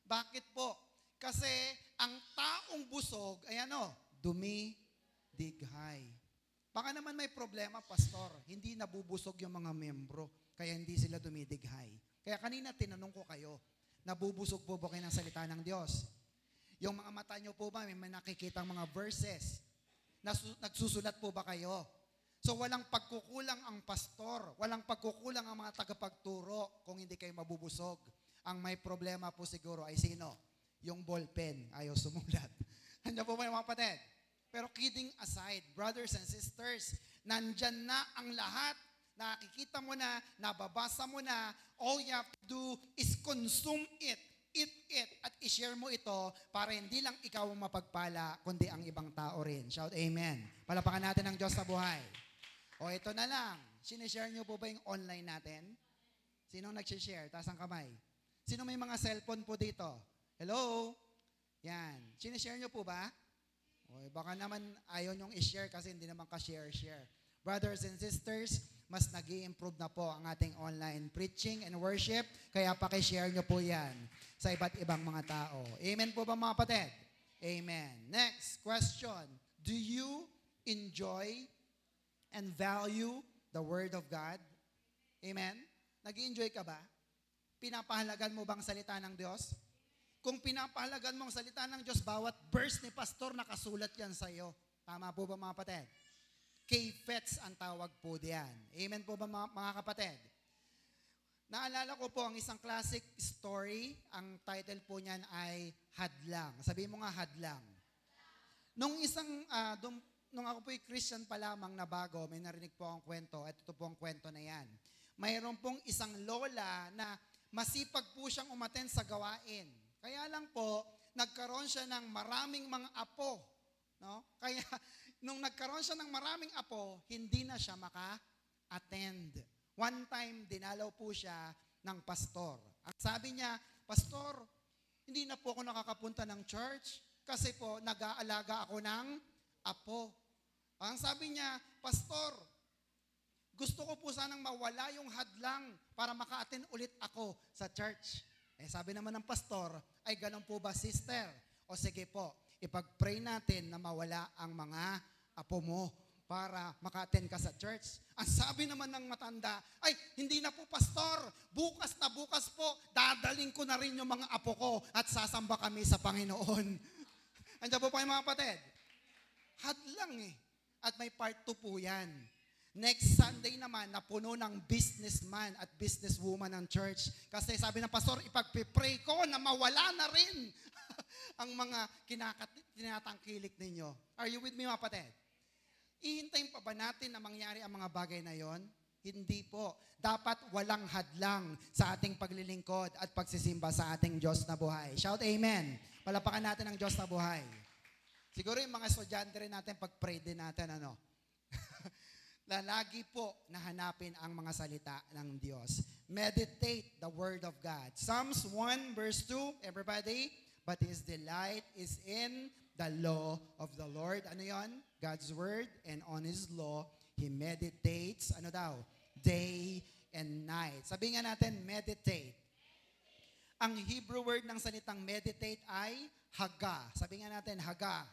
Bakit po? Kasi ang taong busog, ay dumidighay. Baka naman may problema, pastor. Hindi nabubusog yung mga membro, kaya hindi sila dumidighay. Kaya kanina tinanong ko kayo, nabubusog po ba kayo ng salita ng Diyos? Yung mga mata nyo po ba, may nakikitang mga verses? Nagsusulat po ba kayo? So walang pagkukulang ang pastor, walang pagkukulang ang mga tagapagturo kung hindi kayo mabubusog. Ang may problema po siguro ay sino? Yung ballpen, ayaw sumulat. Handa po ba yung mga kapatid? Pero kidding aside, brothers and sisters, nandyan na ang lahat. Nakikita mo na, nababasa mo na, all you have to do is consume it, eat it, at i-share mo ito para hindi lang ikaw ang mapagpala, kundi ang ibang tao rin. Shout amen. Palapakan natin ang Diyos sa buhay. O ito na lang, sinishare nyo po ba yung online natin? Sinong nag-share? Taas ang kamay. Sino may mga cellphone po dito? Hello? Yan. Sinishare nyo po ba? O, baka naman ayaw nyong i-share kasi hindi naman ka-share-share. Brothers and sisters, mas nag-i-improve na po ang ating online preaching and worship, kaya paki-share nyo po yan sa iba't ibang mga tao. Amen po ba mga kapatid? Amen. Next question. Do you enjoy and value the Word of God? Amen? Nag-i-enjoy ka ba? Pinapahalagan mo bang salita ng Diyos? Kung pinapahalagan mo ang salita ng Diyos, bawat verse ni pastor nakasulat yan sa iyo. Tama po ba mga kapatid? K-FETS ang tawag po diyan. Amen po ba mga kapatid? Naalala ko po ang isang classic story. Ang title po niyan ay Hadlang. Sabihin mo nga, Hadlang. Nung ako po'y Christian pa lamang na bago, may narinig po ang kwento, at ito po ang kwento na yan. Mayroon pong isang lola na masipag po siyang umaten sa gawain. Kaya lang po, nagkaroon siya ng maraming mga apo. No? Kaya, nung nagkaroon siya ng maraming apo, hindi na siya maka-attend. One time, dinalaw po siya ng pastor. Ang sabi niya, Pastor, hindi na po ako nakakapunta ng church kasi po nag-aalaga ako ng apo. Ang sabi niya, Pastor, gusto ko po sanang mawala yung hadlang para maka-attend ulit ako sa church. Sabi naman ng pastor, ay ganun po ba sister? O sige po, ipag-pray natin na mawala ang mga apo mo para maka-attend ka sa church. Ang sabi naman ng matanda, ay hindi na po pastor, bukas na bukas po, dadaling ko na rin yung mga apo ko at sasamba kami sa Panginoon. Andiyan po pa yung mga kapatid? Hadlang At may part 2 po yan. Next Sunday naman, napuno ng businessman at businesswoman ng church. Kasi sabi ng pastor, ipagpipray ko na mawala na rin ang mga tinatangkilik ninyo. Are you with me, mga kapatid? Ihintayin pa ba natin na mangyari ang mga bagay na yon? Hindi po. Dapat walang hadlang sa ating paglilingkod at pagsisimba sa ating Diyos na buhay. Shout amen. Palapakan natin ang Diyos na buhay. Siguro yung mga estudyante rin natin, pag-pray din natin, lagi po na hanapin ang mga salita ng Diyos. Meditate the Word of God. Psalms 1 verse 2, everybody, but His delight is in the law of the Lord. Ano yon? God's Word, and on His law, He meditates, day and night. Sabi nga natin, meditate. Ang Hebrew word ng salitang meditate ay haga. Sabi nga natin, haga.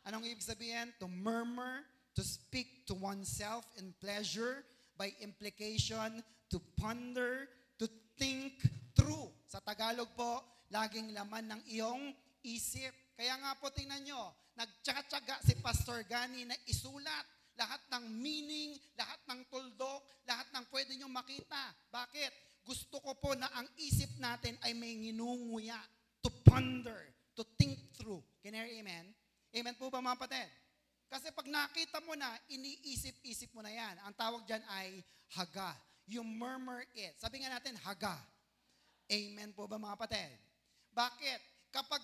Anong ibig sabihin? To murmur, to speak to oneself in pleasure, by implication, to ponder, to think through. Sa Tagalog po, laging laman ng iyong isip. Kaya nga po, tingnan nyo, nagtsatsaga si Pastor Gani na isulat lahat ng meaning, lahat ng tuldok, lahat ng pwede nyo makita. Bakit? Gusto ko po na ang isip natin ay may nginunguya, to ponder, to think through. Can you hear amen? Amen po ba mga kapatid? Kasi pag nakita mo na, iniisip-isip mo na yan. Ang tawag dyan ay haga. You murmur it. Sabi nga natin, haga. Amen po ba mga kapatid? Bakit? Kapag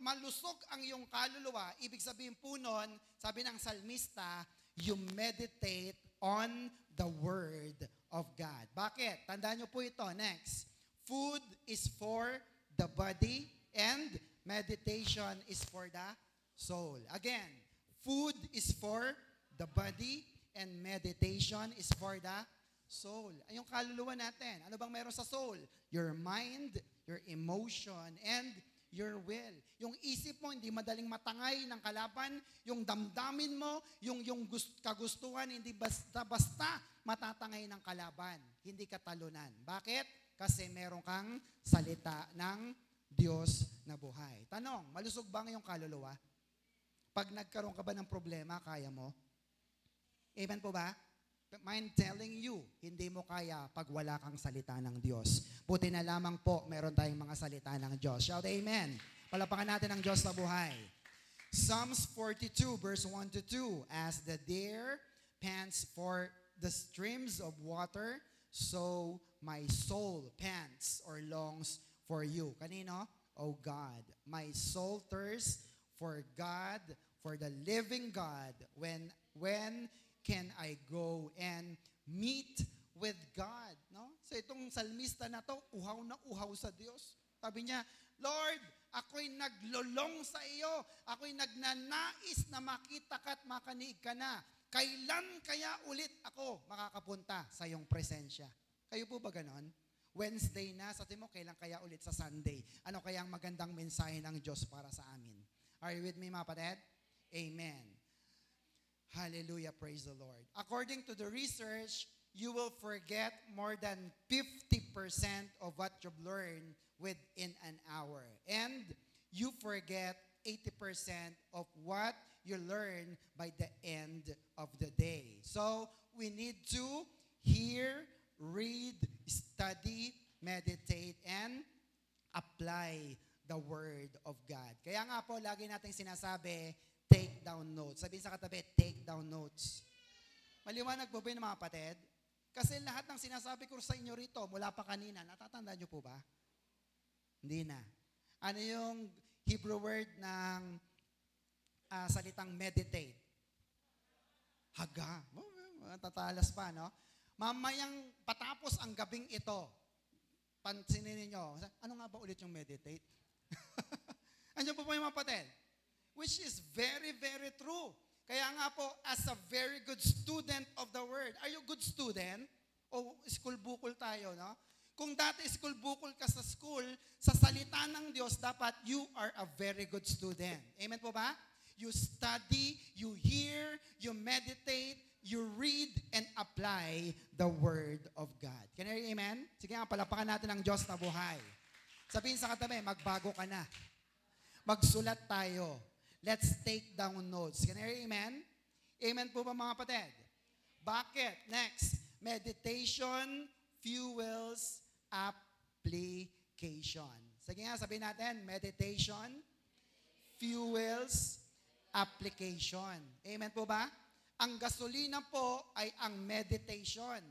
malusog ang iyong kaluluwa, ibig sabihin po nun, sabi ng salmista, you meditate on the Word of God. Bakit? Tandaan nyo po ito. Next. Food is for the body and meditation is for the soul. Again, food is for the body and meditation is for the soul. Ay, yung kaluluwa natin. Ano bang meron sa soul? Your mind, your emotion, and your will. Yung isip mo, hindi madaling matangay ng kalaban. Yung damdamin mo, yung kagustuhan, hindi basta-basta matatangay ng kalaban. Hindi ka talunan. Bakit? Kasi meron kang salita ng Diyos na buhay. Tanong, malusog ba ang iyong kaluluwa? Pag nagkaroon ka ba ng problema, kaya mo? Amen po ba? Mind telling you, hindi mo kaya pag wala kang salita ng Diyos. Buti na lamang po, meron tayong mga salita ng Diyos. Shout amen. Palapakan natin ang Diyos na buhay. Psalms 42 verse 1 to 2, as the deer pants for the streams of water, so my soul pants or longs for you. Kanino? O God, my soul thirsts for God, for the living God. When can I go and meet with God? No? So itong salmista na to, uhaw na uhaw sa Diyos. Sabi niya, Lord, ako'y naglolong sa iyo. Ako'y nagnanais na makita ka at makaniig ka na. Kailan kaya ulit ako makakapunta sa iyong presensya? Kayo po ba ganon? Wednesday na, sa mo, kailan kaya ulit sa Sunday? Ano kaya ang magandang mensahe ng Diyos para sa amin? Are you with me, mga kapatid? Amen. Hallelujah, praise the Lord. According to the research, you will forget more than 50% of what you've learned within an hour. And you forget 80% of what you learn by the end of the day. So, we need to hear, read, study, meditate, and apply the Word of God. Kaya nga po, lagi nating sinasabi, take down notes. Sabihin sa katabi, take down notes. Maliwanag po ba yun, mga kapatid? Kasi lahat ng sinasabi ko sa inyo rito, mula pa kanina, natatandaan nyo po ba? Hindi na. Ano yung Hebrew word ng salitang meditate? Haga. Tatalas pa, no? Mamayang patapos ang gabing ito, pansinin ninyo, ano nga ba ulit yung meditate? Andiyan po yung mga kapatid? Which is very, very true. Kaya nga po, as a very good student of the Word, are you a good student? O school bukol tayo, no? Kung dati school bukol ka sa school, sa salita ng Diyos, dapat you are a very good student. Amen po ba? You study, you hear, you meditate, you read, and apply the Word of God. Can you hear amen? Sige nga, palapakan natin ang Diyos na buhay. Sabihin sa katabi, magbago ka na. Magsulat tayo. Let's take down notes. Can you hear amen? Amen po ba mga kapatid? Bakit? Next, meditation fuels application. Sige nga, sabihin natin, meditation fuels application. Amen po ba? Ang gasolina po ay ang meditation.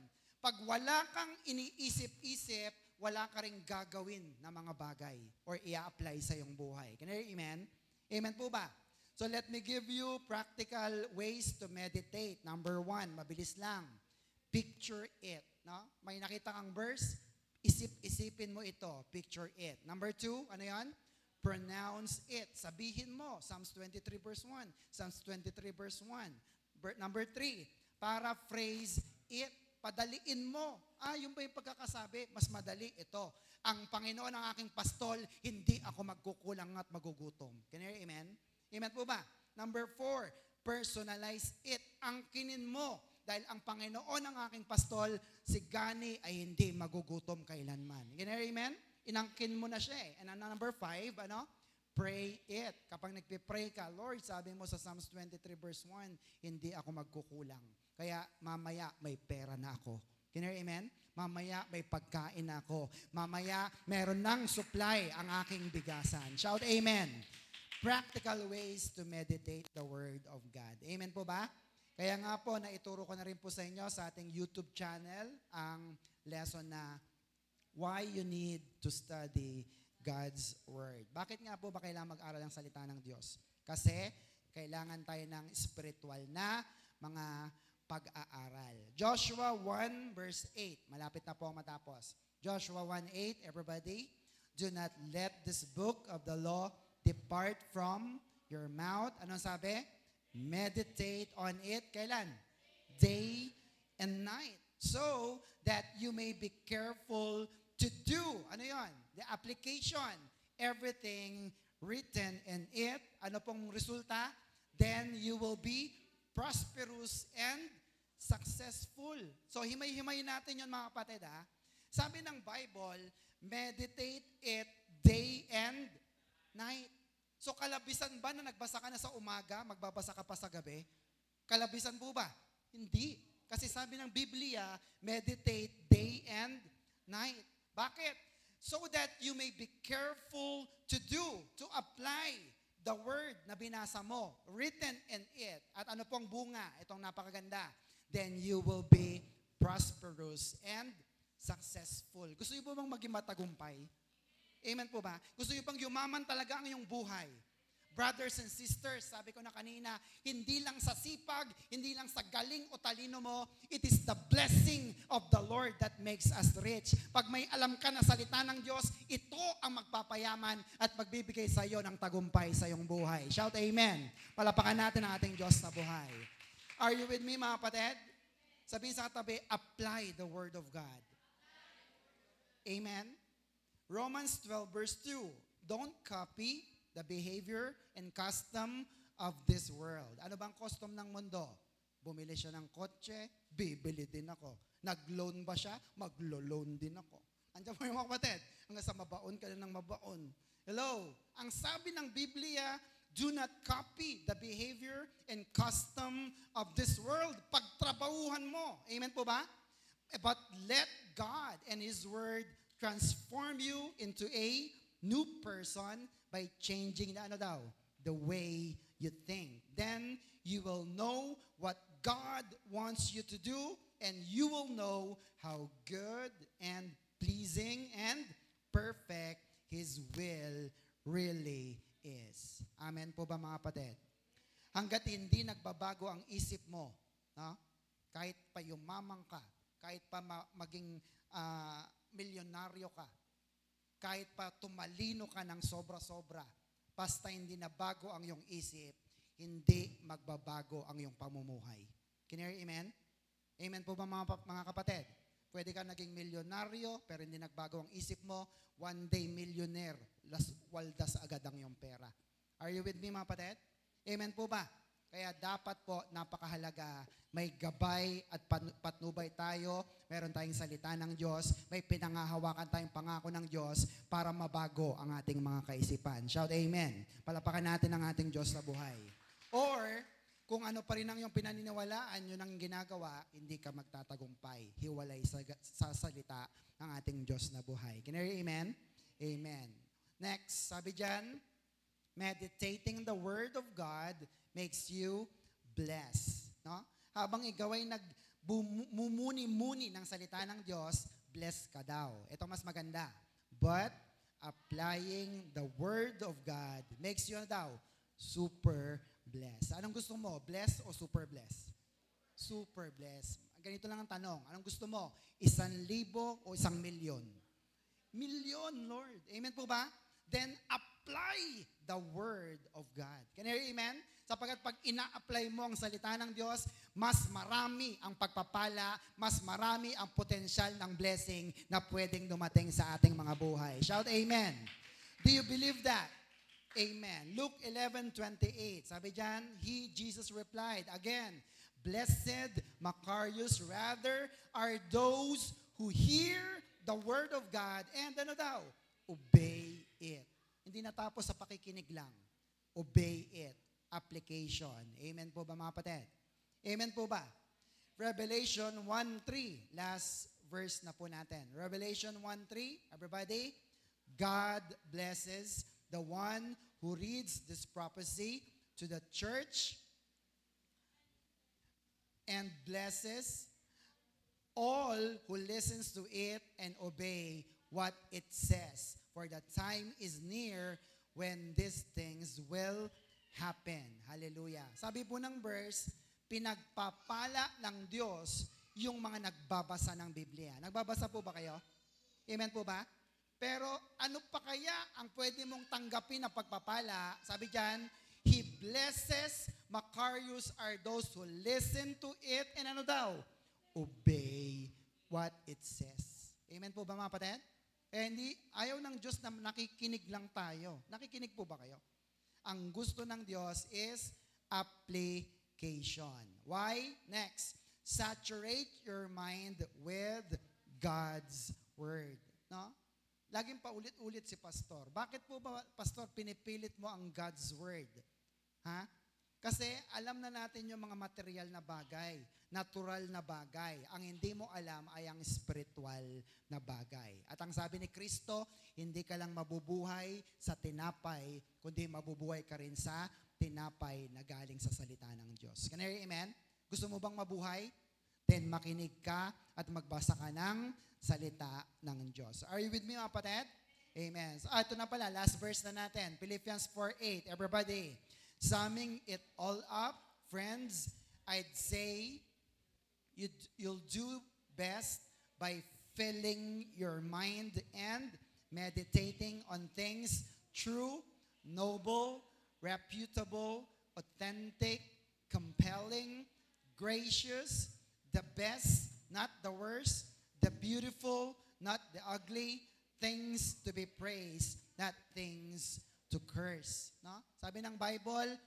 Pag wala kang iniisip-isip, wala ka ring gagawin na mga bagay or i-apply sa iyong buhay. Can Can you hear amen? Amen po ba? So let me give you practical ways to meditate. Number 1, mabilis lang. Picture it. No? May nakita kang verse, isipin mo ito. Picture it. Number 2, ano yan? Pronounce it. Sabihin mo. Psalms 23 verse 1. Psalms 23 verse 1. Number 3, paraphrase it. Padaliin mo. Yung ba yung pagkakasabi? Mas madali ito. Ang Panginoon ang aking pastol, hindi ako magkukulang at magugutom. Can you hear amen? Amen po ba? Number 4, personalize it. Angkinin mo. Dahil ang Panginoon ang aking pastol, si Gani ay hindi magugutom kailanman. Can you hear amen? Inangkin mo na siya eh. And number 5, pray it. Kapag nagpipray ka, Lord, sabi mo sa Psalms 23 verse 1, hindi ako magkukulang. Kaya mamaya may pera na ako. Can you hear amen? Mamaya may pagkain na ako. Mamaya meron ng supply ang aking bigasan. Shout amen. Practical ways to meditate the Word of God. Amen po ba? Kaya nga po, naituro ko na rin po sa inyo sa ating YouTube channel ang lesson na why you need to study God's Word. Bakit nga po ba kailangan mag-aral ng salita ng Diyos? Kasi kailangan tayo ng spiritual na mga pag-aaral. Joshua 1 verse 8. Malapit na po ang matapos. Joshua 1:8, everybody. Do not let this book of the law depart from your mouth. Anong sabi? Meditate on it. Kailan? Day and night. So that you may be careful to do. Ano yon? The application. Everything written in it. Ano pong resulta? Then you will be prosperous and successful. So himay-himay natin yun mga kapatid ha. Sabi ng Bible, meditate it day and night. So kalabisan ba na nagbasa ka na sa umaga, magbabasa ka pa sa gabi? Kalabisan po ba? Hindi. Kasi sabi ng Biblia, meditate day and night. Bakit? So that you may be careful to do, to apply the word na binasa mo, written in it. At ano pong bunga? Itong napakaganda. Then you will be prosperous and successful. Gusto niyo po bang maging matagumpay? Amen po ba? Gusto niyo pang yumaman talaga ang iyong buhay? Brothers and sisters, sabi ko na kanina, hindi lang sa sipag, hindi lang sa galing o talino mo, it is the blessing of the Lord that makes us rich. Pag may alam ka na salita ng Diyos, ito ang magpapayaman at magbibigay sa iyo ng tagumpay sa iyong buhay. Shout amen. Palapakan natin ang ating Diyos na buhay. Are you with me mga kapatid? Sabihin sa katabi, apply the Word of God. Amen. Romans 12 verse 2, don't copy the behavior and custom of this world. Ano bang custom ng mundo? Bumili siya ng kotse, bibili din ako. Nag-loan ba siya? Maglo-loan din ako. Andiyan po yung mga kapatid. Hanggang sa mabaon ka na ng mabaon. Hello? Ang sabi ng Biblia, do not copy the behavior and custom of this world. Pagtrabahuhan mo. Amen po ba? But let God and His Word transform you into a new person by changing the way you think. Then you will know what God wants you to do, and you will know how good and pleasing and perfect His will really is. Amen po ba mga kapatid? Hanggat hindi nagbabago ang isip mo, no? Kahit pa yumamang ka, kahit pa maging milyonaryo ka, kahit pa tumalino ka ng sobra-sobra, basta hindi na bago ang iyong isip, hindi magbabago ang iyong pamumuhay. Can you hear amen? Amen po ba mga kapatid? Pwede ka naging milyonaryo, pero hindi nagbago ang isip mo, one day millionaire, waldas agad ang iyong pera. Are you with me mga kapatid? Amen po ba? Kaya dapat po, napakahalaga, may gabay at patnubay tayo, meron tayong salita ng Diyos, may pinangahawakan tayong pangako ng Diyos para mabago ang ating mga kaisipan. Shout amen. Palapakan natin ang ating Diyos na buhay. Or, kung ano pa rin ang iyong pinaniniwalaan, yun ang ginagawa, hindi ka magtatagumpay. Hiwalay sa salita ng ating Diyos na buhay. Can you hear amen? Amen. Next, sabi dyan, meditating the Word of God makes you blessed. No? Habang ikaw ay nagmumuni-muni ng salita ng Diyos, blessed ka daw. Ito mas maganda. But Applying the Word of God makes you ano daw? Super blessed. Anong gusto mo? Blessed o super blessed? Super blessed. Ganito lang ang tanong. Anong gusto mo? 1,000 o 1,000,000? Million, Lord. Amen po ba? Then apply the Word of God. Can you hear amen? Sapagkat pag ina-apply mo ang salita ng Diyos, mas marami ang pagpapala, mas marami ang potensyal ng blessing na pwedeng dumating sa ating mga buhay. Shout amen. Do you believe that? Amen. Luke 11:28. Sabi diyan, Jesus replied, again, blessed, Macarius, rather are those who hear the word of God and ano daw? Obey it. Hindi natapos sa pakikinig lang. Obey it. Application. Amen po ba mga kapatid? Amen po ba? Revelation 1:3. Last verse na po natin. Revelation 1:3. Everybody, God blesses the one who reads this prophecy to the church and blesses all who listens to it and obey what it says. For the time is near when these things will happen. Hallelujah. Sabi po ng verse, pinagpapala ng Diyos yung mga nagbabasa ng Biblia. Nagbabasa po ba kayo? Amen po ba? Pero ano pa kaya ang pwede mong tanggapin na pagpapala? Sabi diyan, He blesses, Macarius are those who listen to it and ano daw? Obey what it says. Amen po ba mga kapatid? Hindi, ayaw ng Diyos na nakikinig lang tayo. Nakikinig po ba kayo? Ang gusto ng Diyos is application. Why? Next, saturate your mind with God's Word. No? Laging paulit-ulit si pastor. Bakit po ba, pastor, pinipilit mo ang God's Word? Ha? Kasi alam na natin yung mga material na bagay, natural na bagay. Ang hindi mo alam ay ang spiritual na bagay. At ang sabi ni Kristo, hindi ka lang mabubuhay sa tinapay, kundi mabubuhay ka rin sa tinapay na galing sa salita ng Diyos. Can you hear amen? Gusto mo bang mabuhay? Then makinig ka at magbasa ka ng salita ng Diyos. Are you with me mga kapatid? Amen. So, ito na pala, last verse na natin. Philippians 4:8. Everybody, summing it all up, friends, I'd say you'll do best by filling your mind and meditating on things true, noble, reputable, authentic, compelling, gracious, the best, not the worst, the beautiful, not the ugly, things to be praised, not things to curse. No? Sabi ng Bible,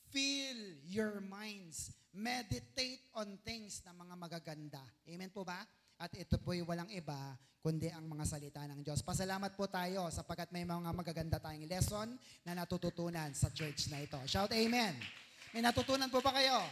fill your minds. Meditate on things na mga magaganda. Amen po ba? At ito po'y walang iba, kundi ang mga salita ng Diyos. Pasalamat po tayo sapagkat may mga magaganda tayong lesson na natututunan sa church na ito. Shout amen. May natutunan po ba kayo?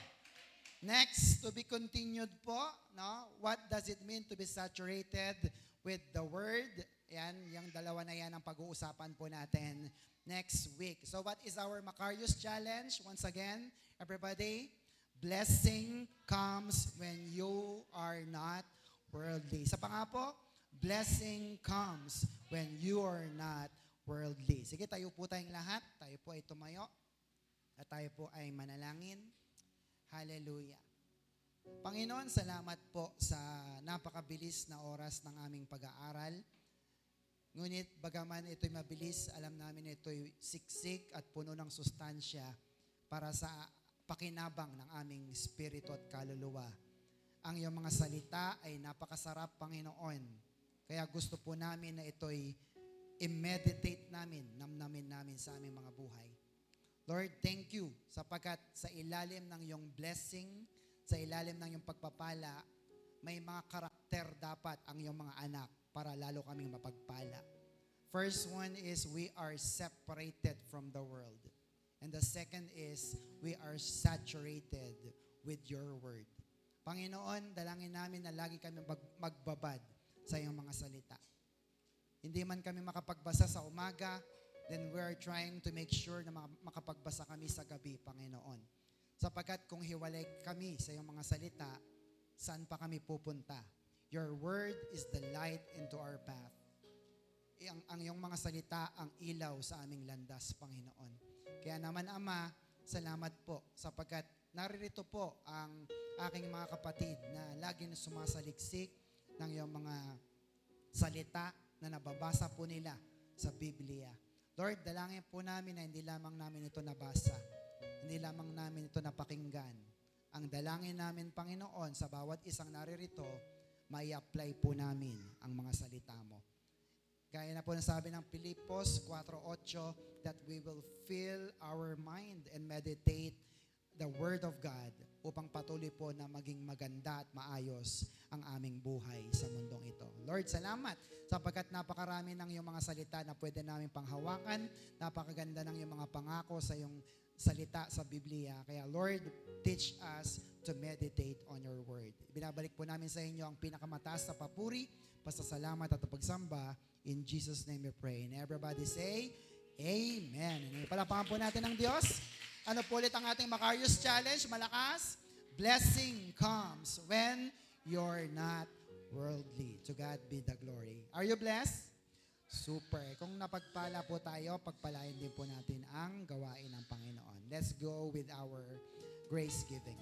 Next, to be continued po, no? What does it mean to be saturated with the Word? Yan, yung dalawa na yan ang pag-uusapan po natin next week. So what is our Macarius Challenge? Once again, everybody, blessing comes when you are not worldly. Sa pa nga po, blessing comes when you are not worldly. Sige, tayo po tayong lahat. Tayo po ay tumayo. At tayo po ay manalangin. Hallelujah. Panginoon, salamat po sa napakabilis na oras ng aming pag-aaral. Ngunit bagaman ito'y mabilis, alam namin ito'y siksik at puno ng sustansya para sa pakinabang ng aming spirito at kaluluwa. Ang iyong mga salita ay napakasarap, Panginoon. Kaya gusto po namin na ito'y i-meditate namin, namnamin namin sa aming mga buhay. Lord, thank you sapagkat sa ilalim ng iyong blessing, sa ilalim ng iyong pagpapala, may mga karakter dapat ang iyong mga anak para lalo kaming mapagpala. First one is we are separated from the world. And the second is we are saturated with your word. Panginoon, dalangin namin na lagi kami magbabad sa iyong mga salita. Hindi man kami makapagbasa sa umaga, then we are trying to make sure na makapagbasa kami sa gabi, Panginoon. Sapagkat kung hiwalay kami sa iyong mga salita, saan pa kami pupunta? Your word is the light into our path. ang iyong mga salita ang ilaw sa aming landas, Panginoon. Kaya naman, Ama, salamat po sapagkat naririto po ang aking mga kapatid na lagi na sumasaliksik ng iyong mga salita na nababasa po nila sa Biblia. Lord, dalangin po namin na hindi lamang namin ito nabasa, hindi lamang namin ito napakinggan. Ang dalangin namin, Panginoon, sa bawat isang naririto, may apply po namin ang mga salita mo. Gaya na po nasabi ng Pilipos 4:8 that we will fill our mind and meditate the Word of God upang patuloy po na maging maganda at maayos ang aming buhay sa mundong ito. Lord, salamat sapagkat napakarami ng iyong mga salita na pwede namin panghawakan. Napakaganda ng iyong mga pangako sa iyong salita sa Biblia. Kaya Lord, teach us to meditate on your word. Binabalik po namin sa inyo ang pinakamataas na papuri, pasasalamat at pagsamba. In Jesus' name we pray. And everybody say, Amen. Palapakan po natin ng Diyos. Ano po ulit ang ating Macarius Challenge? Malakas. Blessing comes when you're not worldly. To God be the glory. Are you blessed? Super. Kung napagpala po tayo, pagpalain din po natin ang gawain ng Panginoon. Let's go with our grace giving.